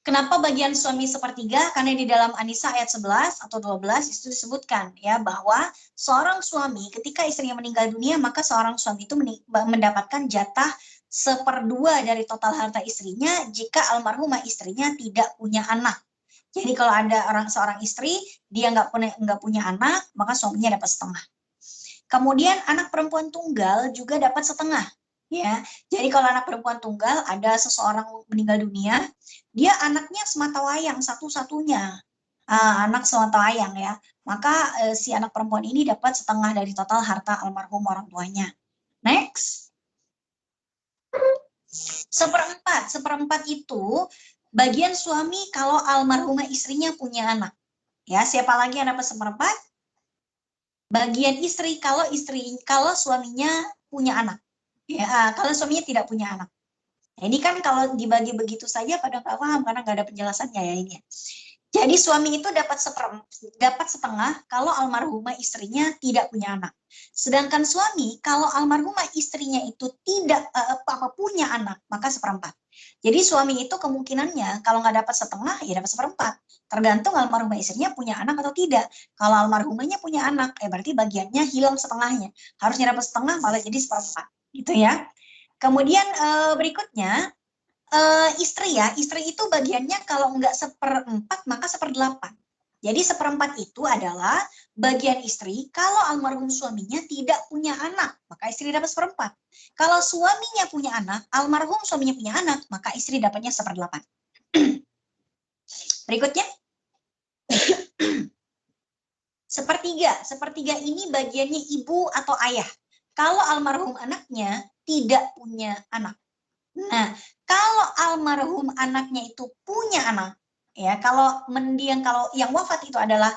A: Kenapa bagian suami sepertiga? Karena di dalam An-Nisa ayat 11 atau 12 itu disebutkan ya bahwa seorang suami ketika istrinya meninggal dunia maka seorang suami itu mendapatkan jatah seperdua dari total harta istrinya jika almarhumah istrinya tidak punya anak. Jadi kalau ada seorang istri dia nggak punya anak maka suaminya dapat setengah. Kemudian anak perempuan tunggal juga dapat setengah. Ya, jadi kalau anak perempuan tunggal ada seseorang meninggal dunia, dia anaknya sematawayang satu-satunya, anak sematawayang ya, maka si anak perempuan ini dapat setengah dari total harta almarhum orang tuanya. Next, seperempat itu bagian suami kalau almarhumah istrinya punya anak. Ya, siapa lagi yang dapat seperempat? Bagian istri kalau suaminya punya anak. Ya, kalau suaminya tidak punya anak. Nah, ini kan kalau dibagi begitu saja pada nggak paham karena nggak ada penjelasannya ya ini. Jadi suami itu dapat setengah kalau almarhumah istrinya tidak punya anak. Sedangkan suami kalau almarhumah istrinya itu tidak punya anak maka seperempat. Jadi suami itu kemungkinannya kalau nggak dapat setengah ya dapat seperempat. Tergantung almarhumah istrinya punya anak atau tidak. Kalau almarhumahnya punya anak, berarti bagiannya hilang setengahnya. Harusnya dapat setengah malah jadi seperempat, gitu ya. Kemudian berikutnya istri ya, istri itu bagiannya kalau enggak 1/4 maka 1/8. Jadi 1/4 itu adalah bagian istri kalau almarhum suaminya tidak punya anak, maka istri dapat 1/4. Kalau suaminya punya anak, almarhum suaminya punya anak, maka istri dapatnya 1/8. Berikutnya. Sepertiga ini bagiannya ibu atau ayah. Kalau almarhum anaknya tidak punya anak. Nah, kalau almarhum anaknya itu punya anak, ya kalau yang wafat itu adalah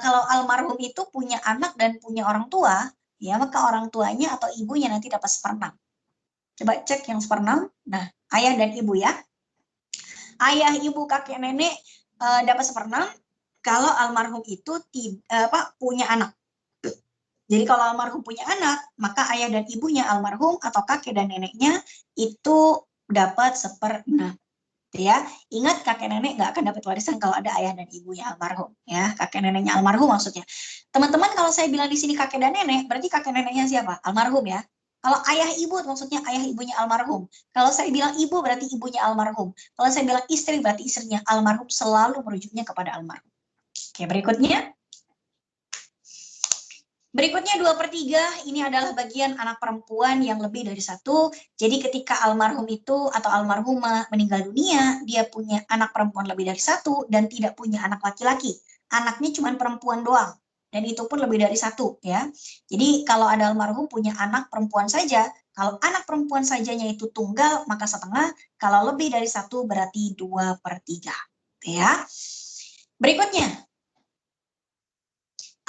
A: kalau almarhum itu punya anak dan punya orang tua, ya maka orang tuanya atau ibunya nanti dapat 1/6. Coba cek yang 1/6. Nah, ayah dan ibu ya. Ayah, ibu, kakek, nenek dapat 1/6 kalau almarhum itu punya anak. Jadi kalau almarhum punya anak, maka ayah dan ibunya almarhum atau kakek dan neneknya itu dapat 1/6. Ya, ingat kakek nenek nggak akan dapat warisan kalau ada ayah dan ibunya almarhum. Ya, kakek neneknya almarhum maksudnya. Teman-teman kalau saya bilang di sini kakek dan nenek, berarti kakek neneknya siapa? Almarhum ya. Kalau ayah ibu maksudnya ayah ibunya almarhum. Kalau saya bilang ibu berarti ibunya almarhum. Kalau saya bilang istri berarti istrinya almarhum, selalu merujuknya kepada almarhum. Oke, berikutnya. Berikutnya 2/3, ini adalah bagian anak perempuan yang lebih dari 1. Jadi ketika almarhum itu atau almarhumah meninggal dunia, dia punya anak perempuan lebih dari 1 dan tidak punya anak laki-laki. Anaknya cuma perempuan doang. Dan itu pun lebih dari 1 ya. Jadi kalau ada almarhum punya anak perempuan saja, kalau anak perempuan sajanya itu tunggal maka setengah, kalau lebih dari 1 berarti 2/3. Ya. Berikutnya.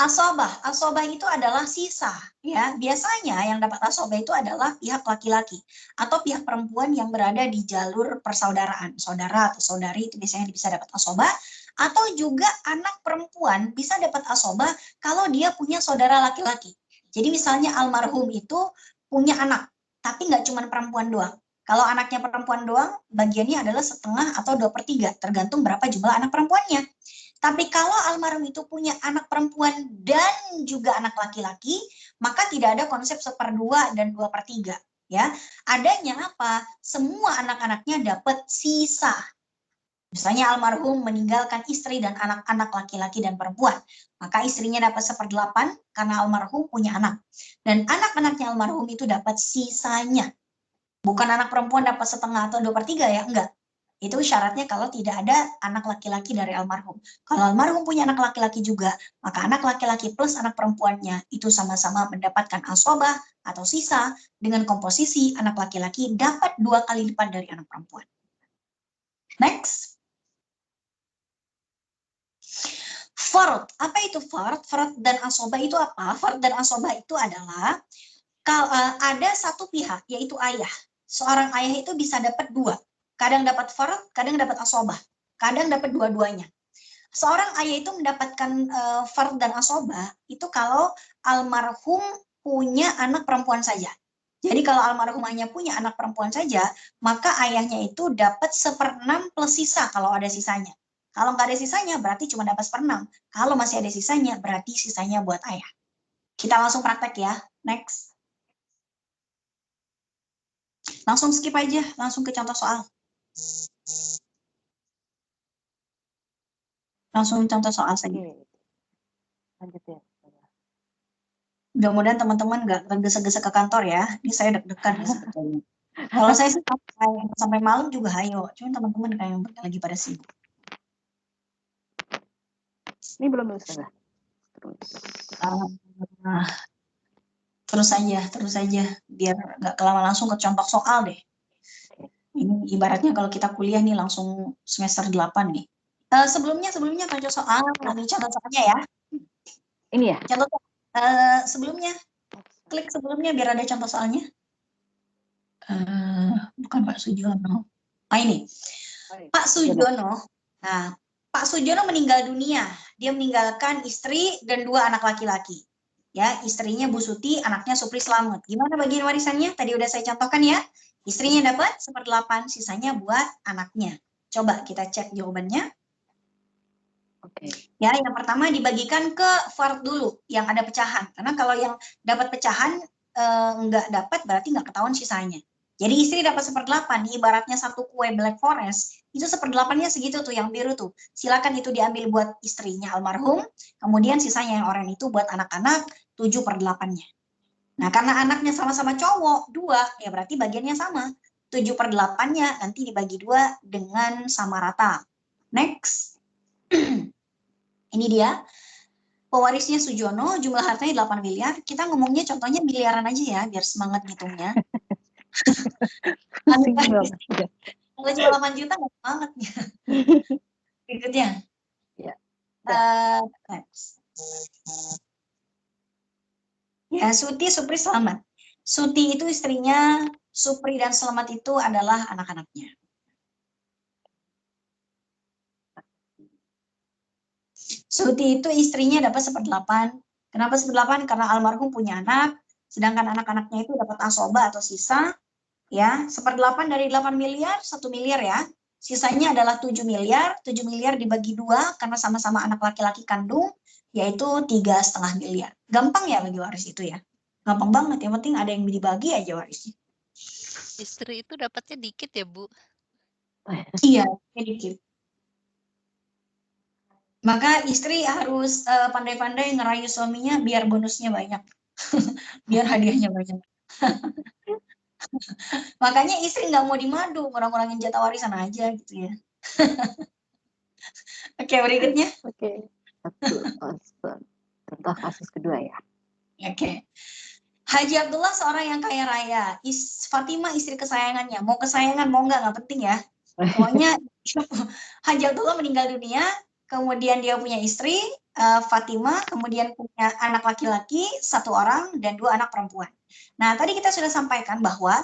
A: Asobah itu adalah sisa, ya. Biasanya yang dapat asobah itu adalah pihak laki-laki atau pihak perempuan yang berada di jalur persaudaraan, saudara atau saudari itu biasanya bisa dapat asobah, atau juga anak perempuan bisa dapat asobah kalau dia punya saudara laki-laki. Jadi misalnya almarhum itu punya anak, tapi nggak cuma perempuan doang. Kalau anaknya perempuan doang, bagiannya adalah setengah atau 2/3, tergantung berapa jumlah anak perempuannya. Tapi kalau almarhum itu punya anak perempuan dan juga anak laki-laki, maka tidak ada konsep 1/2 dan 2/3. Ya, adanya apa? Semua anak-anaknya dapat sisa. Misalnya almarhum meninggalkan istri dan anak-anak laki-laki dan perempuan, maka istrinya dapat 1/8 karena almarhum punya anak. Dan anak-anaknya almarhum itu dapat sisanya. Bukan anak perempuan dapat setengah atau 2/3 ya, enggak. Itu syaratnya kalau tidak ada anak laki-laki dari almarhum. Kalau almarhum punya anak laki-laki juga, maka anak laki-laki plus anak perempuannya itu sama-sama mendapatkan asobah atau sisa dengan komposisi anak laki-laki dapat 2 kali lipat dari anak perempuan. Next. Fard. Apa itu fard? Fard dan asobah itu apa? Fard dan asobah itu adalah kalau ada satu pihak, yaitu ayah. Seorang ayah itu bisa dapat 2. Kadang dapat fard, kadang dapat asobah. Kadang dapat dua-duanya. Seorang ayah itu mendapatkan fard dan asobah itu kalau almarhum punya anak perempuan saja. Jadi kalau almarhum hanya punya anak perempuan saja, maka ayahnya itu dapat 1/6 plus sisa kalau ada sisanya. Kalau nggak ada sisanya berarti cuma dapat 1/6. Kalau masih ada sisanya berarti sisanya buat ayah. Kita langsung praktek ya. Next. Langsung skip aja, langsung ke contoh soal. Langsung contoh soal saja.
D: Oke. Lanjut ya.
A: Mudah-mudahan teman-teman nggak tergesa-gesa ke kantor ya. Ini saya deg-degan ya sebetulnya. Kalau saya sampai malam juga hayo. Cuma teman-teman kayak yang lagi pada sibuk.
D: Ini belum Ustazah.
A: Terus saja. Biar nggak kelamaan, langsung ke contoh soal deh. Ini ibaratnya kalau kita kuliah nih langsung semester 8 nih. Sebelumnya contoh soal, nanti contoh soalnya ya.
D: Ini ya?
A: Contoh sebelumnya, klik sebelumnya biar ada contoh soalnya. Bukan Pak Sujono. Ini. Pak Sujono. Nah, Pak Sujono meninggal dunia. Dia meninggalkan istri dan 2 anak laki-laki. Ya, istrinya Bu Suti, anaknya Supri Slamet. Gimana bagian warisannya? Tadi udah saya contohkan ya. Istrinya dapat 1/8, sisanya buat anaknya. Coba kita cek jawabannya.
D: Oke.
A: Ya, yang pertama dibagikan ke fard dulu, yang ada pecahan. Karena kalau yang dapat pecahan nggak dapat berarti nggak ketahuan sisanya. Jadi istri dapat 1/8, ibaratnya satu kue Black Forest, itu 1/8-nya segitu tuh yang biru tuh. Silakan itu diambil buat istrinya almarhum, kemudian sisanya yang oranye itu buat anak-anak 7/8-nya. Nah, karena anaknya sama-sama cowok, 2, ya berarti bagiannya sama. 7/8-nya nanti dibagi 2 dengan sama rata. Next. Ini dia. Pewarisnya Sujono, jumlah hartanya 8 miliar. Kita ngomongnya contohnya miliaran aja ya, biar semangat ngitungnya.
D: Pusing banget.
A: Kalau cuma 8 juta nggak semangat ya. Berikutnya.
D: Ya.
A: Next. Ya, Suti, Supri, Selamat. Suti itu istrinya, Supri dan Selamat itu adalah anak-anaknya. Suti itu istrinya dapat 1/8. Kenapa 1/8? Karena almarhum punya anak, sedangkan anak-anaknya itu dapat asoba atau sisa. Ya, 1/8 dari 8 miliar, 1 miliar ya. Sisanya adalah 7 miliar, 7 miliar dibagi 2 karena sama-sama anak laki-laki kandung, yaitu 3,5 miliar. Gampang ya bagi waris itu ya. Gampang banget, yang penting ada yang dibagi aja warisnya.
B: Istri itu dapatnya dikit ya, Bu?
A: Iya, dikit. Maka istri harus pandai-pandai ngerayu suaminya biar bonusnya banyak. Biar hadiahnya banyak. Makanya istri nggak mau dimadu, ngurang-ngurangin jatah warisan aja gitu ya. Oke, berikutnya.
D: Oke. Contoh kasus kedua ya.
A: Oke. Haji Abdullah seorang yang kaya raya. Fatimah istri kesayangannya. Mau kesayangan, mau nggak penting ya. Pokoknya Haji Abdullah meninggal dunia, kemudian dia punya istri, Fatimah, kemudian punya anak laki-laki, 1 orang, dan 2 anak perempuan. Nah, tadi kita sudah sampaikan bahwa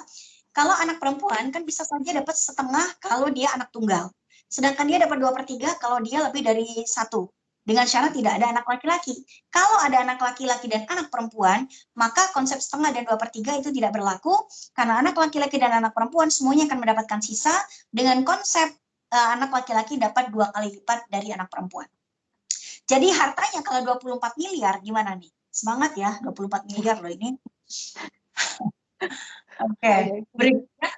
A: kalau anak perempuan kan bisa saja dapat setengah kalau dia anak tunggal. Sedangkan dia dapat 2/3 kalau dia lebih dari 1. Dengan syarat tidak ada anak laki-laki. Kalau ada anak laki-laki dan anak perempuan, maka konsep setengah dan 2/3 itu tidak berlaku, karena anak laki-laki dan anak perempuan semuanya akan mendapatkan sisa dengan konsep anak laki-laki dapat 2 kali lipat dari anak perempuan. Jadi hartanya kalau 24 miliar gimana nih? Semangat ya, 24 miliar loh ini. Oke, berikutnya.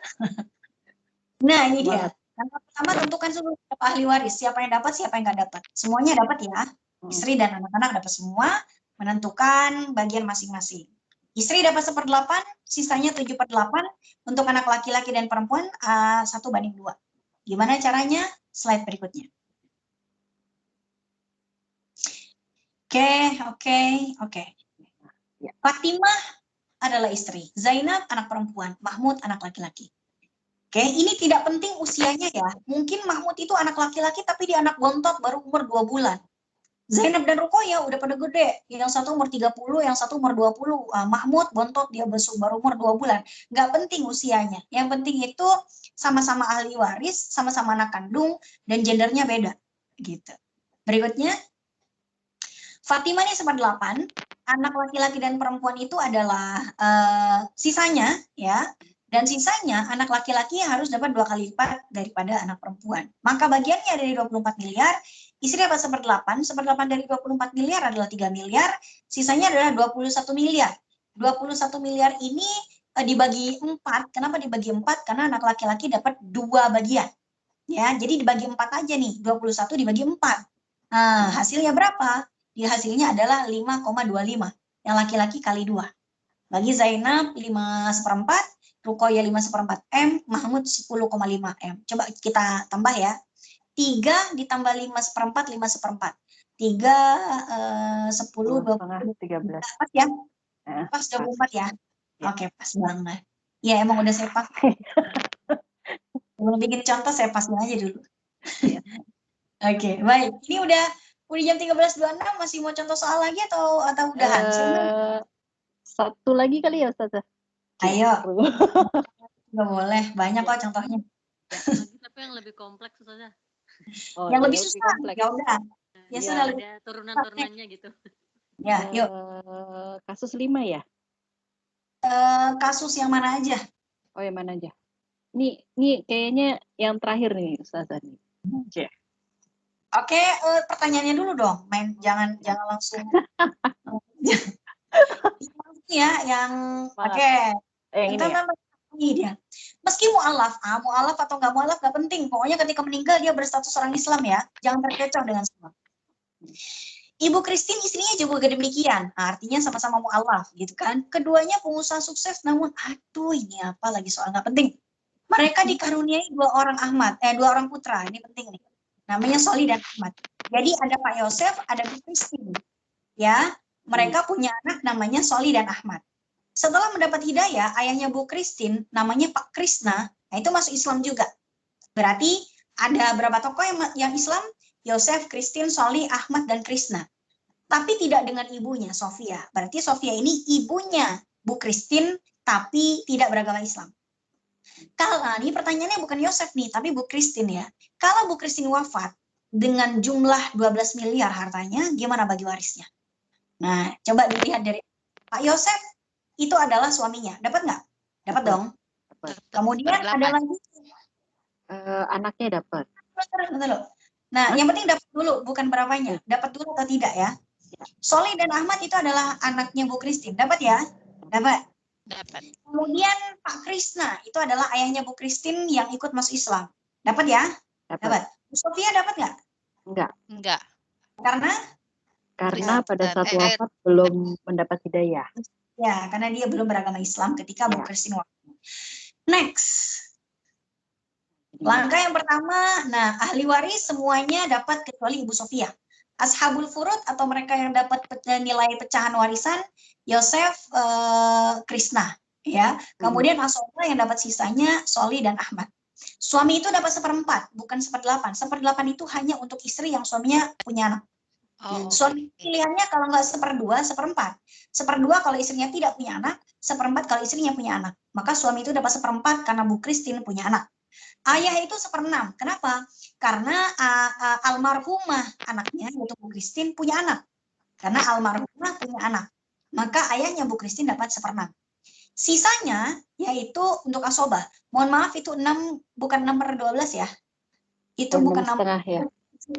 A: Nah, ini dia. Yang pertama tentukan dulu siapa ahli waris, siapa yang dapat, siapa yang nggak dapat. Semuanya dapat ya. Istri dan anak-anak dapat semua, menentukan bagian masing-masing. Istri dapat 1/8, sisanya 7/8. Untuk anak laki-laki dan perempuan 1/2. Gimana caranya? Slide berikutnya. Oke. Fatimah adalah istri, Zainab anak perempuan, Mahmud anak laki-laki. Oke, ini tidak penting usianya ya. Mungkin Mahmud itu anak laki-laki tapi dia anak bontot baru umur 2 bulan. Zainab dan Ruqayyah udah pada gede. Yang satu umur 30, yang satu umur 20. Mahmud bontot dia baru umur 2 bulan. Nggak penting usianya. Yang penting itu sama-sama ahli waris, sama-sama anak kandung, dan gendernya beda. Gitu. Berikutnya, Fatimah ini 1/8. Anak laki-laki dan perempuan itu adalah sisanya ya. Dan sisanya anak laki-laki harus dapat 2 kali lipat daripada anak perempuan. Maka bagiannya dari 24 miliar, istri dapat 1/8. 1/8 dari 24 miliar adalah 3 miliar, sisanya adalah 21 miliar. 21 miliar ini dibagi 4. Kenapa dibagi 4? Karena anak laki-laki dapat 2 bagian. Ya, jadi dibagi 4 aja nih, 21 dibagi 4. Nah, hasilnya berapa? Hasilnya adalah 5,25. Yang laki-laki kali 2. Bagi Zainab 5/4, Ruqayyah 5/4 M, Mahmud 10,5 M. Coba kita tambah ya. 3 ditambah 5/4, 5/4. 3, 10, 20,
D: 13.
A: Pas ya? Pas 24 ya? Oke, pas banget. Ya, emang udah saya pas. Belum bikin contoh, saya pasin aja dulu. Oke, baik. Ini udah jam 13.26, masih mau contoh soal lagi atau udahan?
D: Satu lagi kali ya, Ustazah?
A: Ayo. Nggak boleh, banyak kok contohnya.
E: Tapi yang lebih kompleks Ustazah.
A: Yang lebih susah, ya udah. Ya sudah,
E: Ada turunan-turunannya gitu.
A: Ya, yuk.
D: Kasus 5 ya?
A: Kasus yang mana aja?
D: Oh, yang mana aja? Ini kayaknya yang terakhir nih, Ustazah nih.
A: Oke, pertanyaannya dulu dong. Jangan langsung. Ya, yang oke.
D: Yang ini ya?
A: dia. Meski mu'alaf, mu'alaf atau nggak mu'alaf nggak penting. Pokoknya ketika meninggal dia berstatus orang Islam ya. Jangan terkecoh dengan semua. Ibu Christine istrinya juga demikian. Artinya sama-sama mu'alaf gitu kan. Keduanya pengusaha sukses namun aduh ini apa lagi soal nggak penting. Mereka dikaruniai dua orang putra. Ini penting nih. Namanya Soli dan Ahmad. Jadi ada Pak Yosef, ada Bu Christine. Ya, mereka punya anak namanya Soli dan Ahmad. Setelah mendapat hidayah, ayahnya Bu Christine namanya Pak Krisna, nah itu masuk Islam juga. Berarti ada berapa tokoh yang Islam? Yosef, Christine, Soli, Ahmad, dan Krisna. Tapi tidak dengan ibunya, Sofia. Berarti Sofia ini ibunya Bu Christine, tapi tidak beragama Islam. Kalau ini pertanyaannya bukan Yosef nih, tapi Bu Christine ya. Kalau Bu Christine wafat dengan jumlah 12 miliar hartanya, gimana bagi warisnya? Nah, coba dilihat dari Pak Yosef, itu adalah suaminya. Dapat nggak? Dapat dong. Kemudian ada lagi.
D: Anaknya dapat.
A: Betul. Nah, yang penting dapat dulu, bukan berapanya. Dapat dulu atau tidak ya. Soli dan Ahmad itu adalah anaknya Bu Christine. Dapat ya? Dapat.
B: Dapat.
A: Kemudian Pak Krisna itu adalah ayahnya Bu Christine yang ikut masuk Islam. Dapat ya? Dapat. Bu Sofia dapat nggak?
B: Enggak.
A: Karena
D: pada saat wafat belum mendapat hidayah.
A: ya, karena dia belum beragama Islam ketika Bu Christine wafat. Next. Langkah yang pertama, nah ahli waris semuanya dapat kecuali Ibu Sofia. Ashabul furud atau mereka yang dapat nilai pecahan warisan, Yosef, Krisna, ya. Kemudian asoba yang dapat sisanya Soli dan Ahmad. Suami itu dapat 1/4, bukan 1/8. 1/8 itu hanya untuk istri yang suaminya punya anak. Suami pilihannya kalau nggak 1/2, 1/4. 1/2 kalau istrinya tidak punya anak, 1/4 kalau istrinya punya anak. Maka suami itu dapat 1/4 karena Bu Christine punya anak. Ayah itu 1/6. Kenapa? Karena almarhumah anaknya, yaitu Bu Christine, punya anak. Karena almarhumah punya anak. Maka ayahnya Bu Christine dapat 1/6. Sisanya, yaitu untuk asobah. Mohon maaf, itu 6, bukan 6/12 ya. Itu bukan
D: 6,5 ya.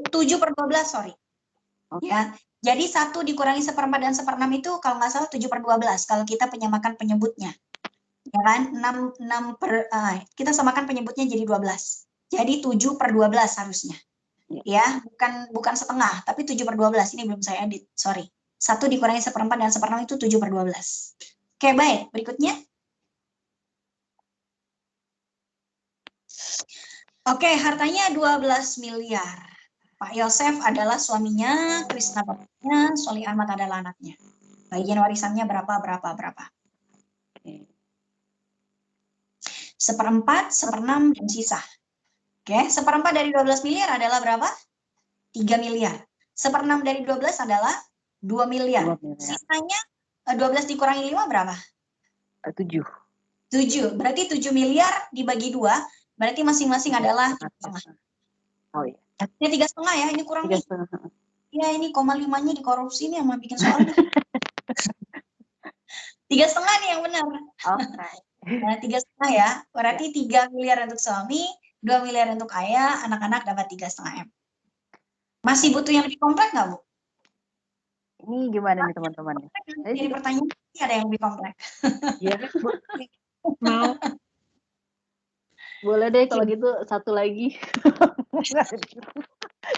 A: 7/12, sorry. Ya, jadi 1 dikurangi 1/4 dan 1/6 itu kalau nggak salah 7/12 kalau kita penyamakan penyebutnya. Ya kan? 6 kita samakan penyebutnya jadi 12. Jadi 7/12 harusnya. Ya, bukan setengah, tapi 7/12. Ini belum saya edit, sorry. 1 dikurangi 1/4 dan 1/6 itu 7/12. Oke, baik. Berikutnya. Oke, hartanya 12 miliar. Pak Yosef adalah suaminya, Krisna bapaknya, Soli Ahmad adalah anaknya. Bagian warisannya berapa? 1/4, 1/6, dan sisa. Oke, 1/4 dari 12 miliar adalah berapa? 3 miliar. 1/6 dari 12 adalah 2 miliar. Sisanya 12 dikurangi 5 berapa?
D: 7.
A: 7. Berarti 7 miliar dibagi 2, berarti masing-masing adalah 3,5.
D: Oh iya.
A: Ini 3,5 ya, ini kurang nih.
D: 3,5.
A: Ya, ini 0,5-nya dikorupsi nih yang mau bikin soal nih. 3,5 nih yang benar. Nah, 3,5 ya. Berarti 3 miliar untuk suami, 2 miliar untuk ayah, anak-anak dapat 3,5 M. Masih butuh yang lebih kompleks nggak, Bu?
D: Ini gimana nih teman-teman?
A: Jadi pertanyaan ada yang lebih kompleks.
D: Iya.
C: Mau.
D: Boleh deh kalau gitu satu lagi.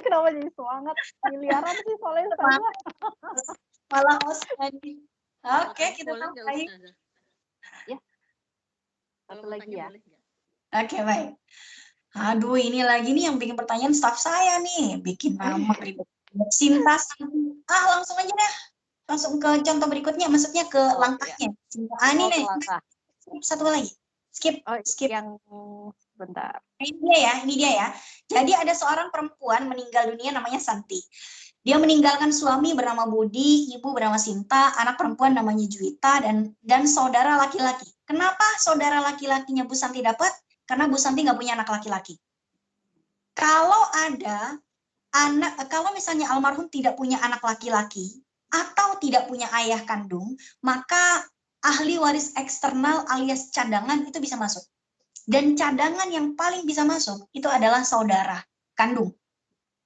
D: Kenapa jadi semangat? Miliaran sih soalnya sekarang.
A: Malah host tadi. Oke, kita sampai.
D: Ya. Satu lagi ya.
A: Oke, baik. Aduh, ini lagi nih yang bikin pertanyaan staf saya nih. Bikin nama ribet. Sintas. Langsung aja deh. Langsung ke contoh berikutnya. Maksudnya ke langkahnya. Ini nih. Satu lagi. Skip.
D: Yang bentar.
A: Ini dia ya. Jadi ada seorang perempuan meninggal dunia namanya Santi. Dia meninggalkan suami bernama Budi, ibu bernama Sinta, anak perempuan namanya Juwita, dan saudara laki-laki. Kenapa saudara laki-lakinya Bu Santi dapat? Karena Bu Santi nggak punya anak laki-laki. Kalau misalnya almarhum tidak punya anak laki-laki atau tidak punya ayah kandung, maka ahli waris eksternal alias cadangan itu bisa masuk. Dan cadangan yang paling bisa masuk itu adalah saudara kandung.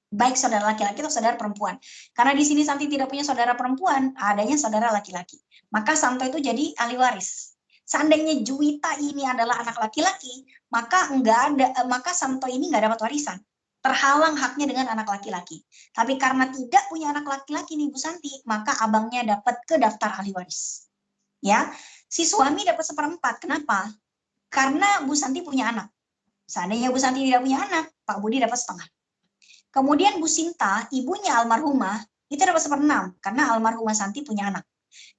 A: Baik saudara laki-laki atau saudara perempuan. Karena di sini Santi tidak punya saudara perempuan, adanya saudara laki-laki. Maka Santo itu jadi ahli waris. Seandainya Juwita ini adalah anak laki-laki, maka maka Santo ini nggak dapat warisan. Terhalang haknya dengan anak laki-laki. Tapi karena tidak punya anak laki-laki nih Bu Santi, maka abangnya dapat ke daftar ahli waris. Ya, si suami dapat 1/4. Kenapa? Karena Bu Santi punya anak. Seandainya Bu Santi tidak punya anak, Pak Budi dapat setengah. Kemudian Bu Sinta, ibunya almarhumah, itu dapat 1/6 karena almarhumah Santi punya anak.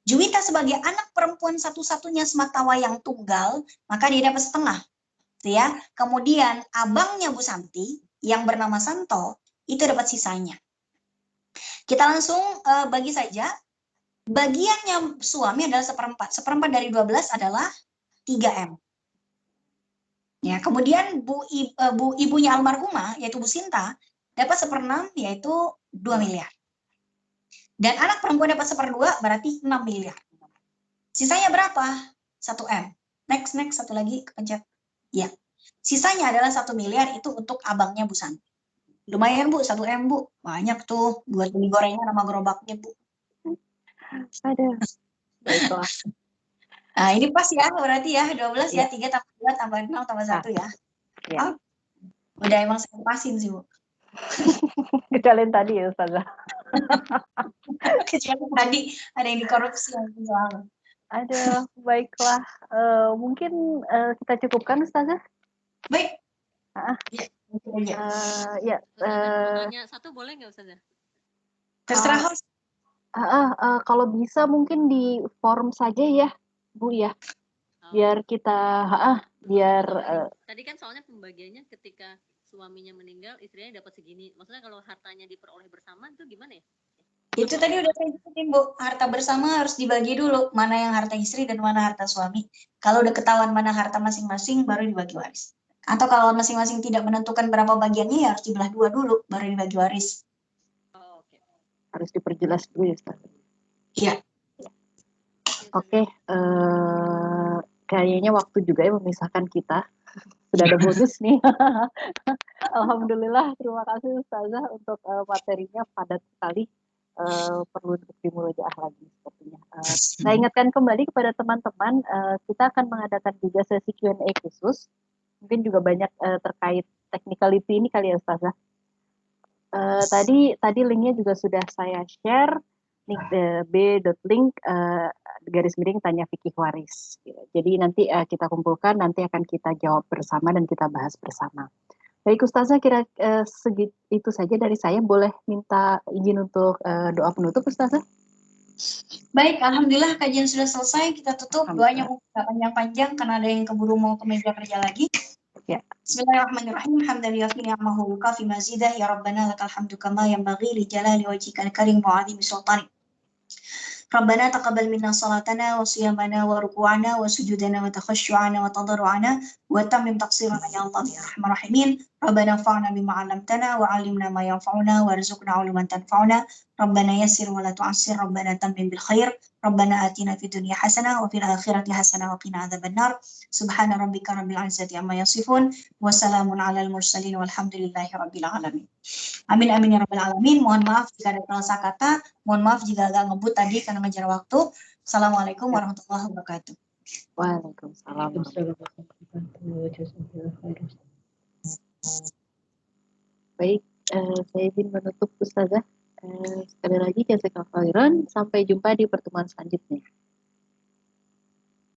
A: Juwita sebagai anak perempuan satu-satunya sematawayang tunggal, maka dia dapat setengah. Ya. Kemudian abangnya Bu Santi yang bernama Santo itu dapat sisanya. Kita langsung bagi saja. Bagiannya suami adalah 1/4. 1/4 dari 12 adalah 3M. Ya, kemudian ibunya almarhumah yaitu Bu Sinta dapat 1/6 yaitu 2 miliar. Dan anak perempuan dapat 1/2 berarti 6 miliar. Sisanya berapa? 1M. Next, satu lagi kepencet. Ya. Sisanya adalah 1 miliar itu untuk abangnya Bu Santi. Lumayan Bu, 1M Bu. Banyak tuh buat beli gorengan sama gerobaknya Bu.
D: Ada. Baiklah.
A: Nah ini pas ya berarti ya 12 ya.
D: Ya.
A: 3 tambah 2 tambah 0 tambah 1 ya.
D: Ya.
A: Oh, udah emang saya pasin sih Bu.
D: Kecuali tadi ya Ustazah.
A: Kecuali tadi ada yang dikorupsi yang soalnya.
D: Aduh, baiklah. Mungkin kita cukupkan Ustazah.
A: Baik.
D: Ya.
E: Mau nanya satu boleh nggak Ustazah?
A: Terserah host.
D: Kalau bisa mungkin di form saja ya, Bu ya. Biar kita, biar.
E: Tadi kan soalnya pembagiannya ketika suaminya meninggal, istrinya dapat segini. Maksudnya kalau hartanya diperoleh bersama itu gimana ya?
A: Itu tadi udah saya jelasin Bu, harta bersama harus dibagi dulu, mana yang harta istri dan mana harta suami. Kalau udah ketahuan mana harta masing-masing, baru dibagi waris. Atau kalau masing-masing tidak menentukan berapa bagiannya, ya harus dibelah 2 dulu, baru dibagi waris.
E: Oh, oke.
D: Harus diperjelas dulu ya Ustaz.
A: Iya.
D: Oke, kayaknya waktu juga ya memisahkan kita. Sudah ada bonus nih. Alhamdulillah, terima kasih Ustazah untuk materinya padat sekali. Perlu untuk dimurojaah lagi sepertinya. Saya ingatkan kembali kepada teman-teman, kita akan mengadakan juga sesi Q&A khusus. Mungkin juga banyak terkait technicality ini kali ya Ustazah. Tadi linknya juga sudah saya share, link b.link / tanya fikih waris. Jadi nanti kita kumpulkan, nanti akan kita jawab bersama dan kita bahas bersama. Baik Ustazah, kira itu saja dari saya. Boleh minta izin untuk doa penutup Ustazah?
A: Baik, alhamdulillah kajian sudah selesai. Kita tutup doanya nggak panjang-panjang karena ada yang keburu mau ke meja kerja lagi.
D: Ya.
A: Bismillahirrahmanirrahim. Hamdan yafi ni'amahu kafi mazidah ya rabbana lakal hamdu kama yanbaghi li jalali wajhikal karim wa 'azimi sultanik. ربنا تقبل منا صلاتنا وصيامنا وركوعنا وسجودنا وتخشعنا وتضرعنا وتمم تقصيرنا يا الله يا ارحم الراحمين. ربنا انفعنا بما علمتنا وعلمنا ما ينفعنا وارزقنا علما تنفعنا. ربنا يسر ولا تعسر. ربنا تمم بالخير. ربنا آتنا في الدنيا حسنة وفي الآخرة حسنة وقنا عذاب النار. سبحان ربك رب العزة عما يصفون وسلام على المرسلين والحمد لله رب العالمين. Amin amin ya rabbal alamin. Mohon maaf jika ada salah kata, mohon maaf jika agak ngebut tadi karena ngejar waktu. Assalamualaikum warahmatullahi wabarakatuh.
D: Waalaikumsalam. Baik, saya izin menutup Ustazah. Sekali lagi jazakallahu khairan. Sampai jumpa di pertemuan selanjutnya.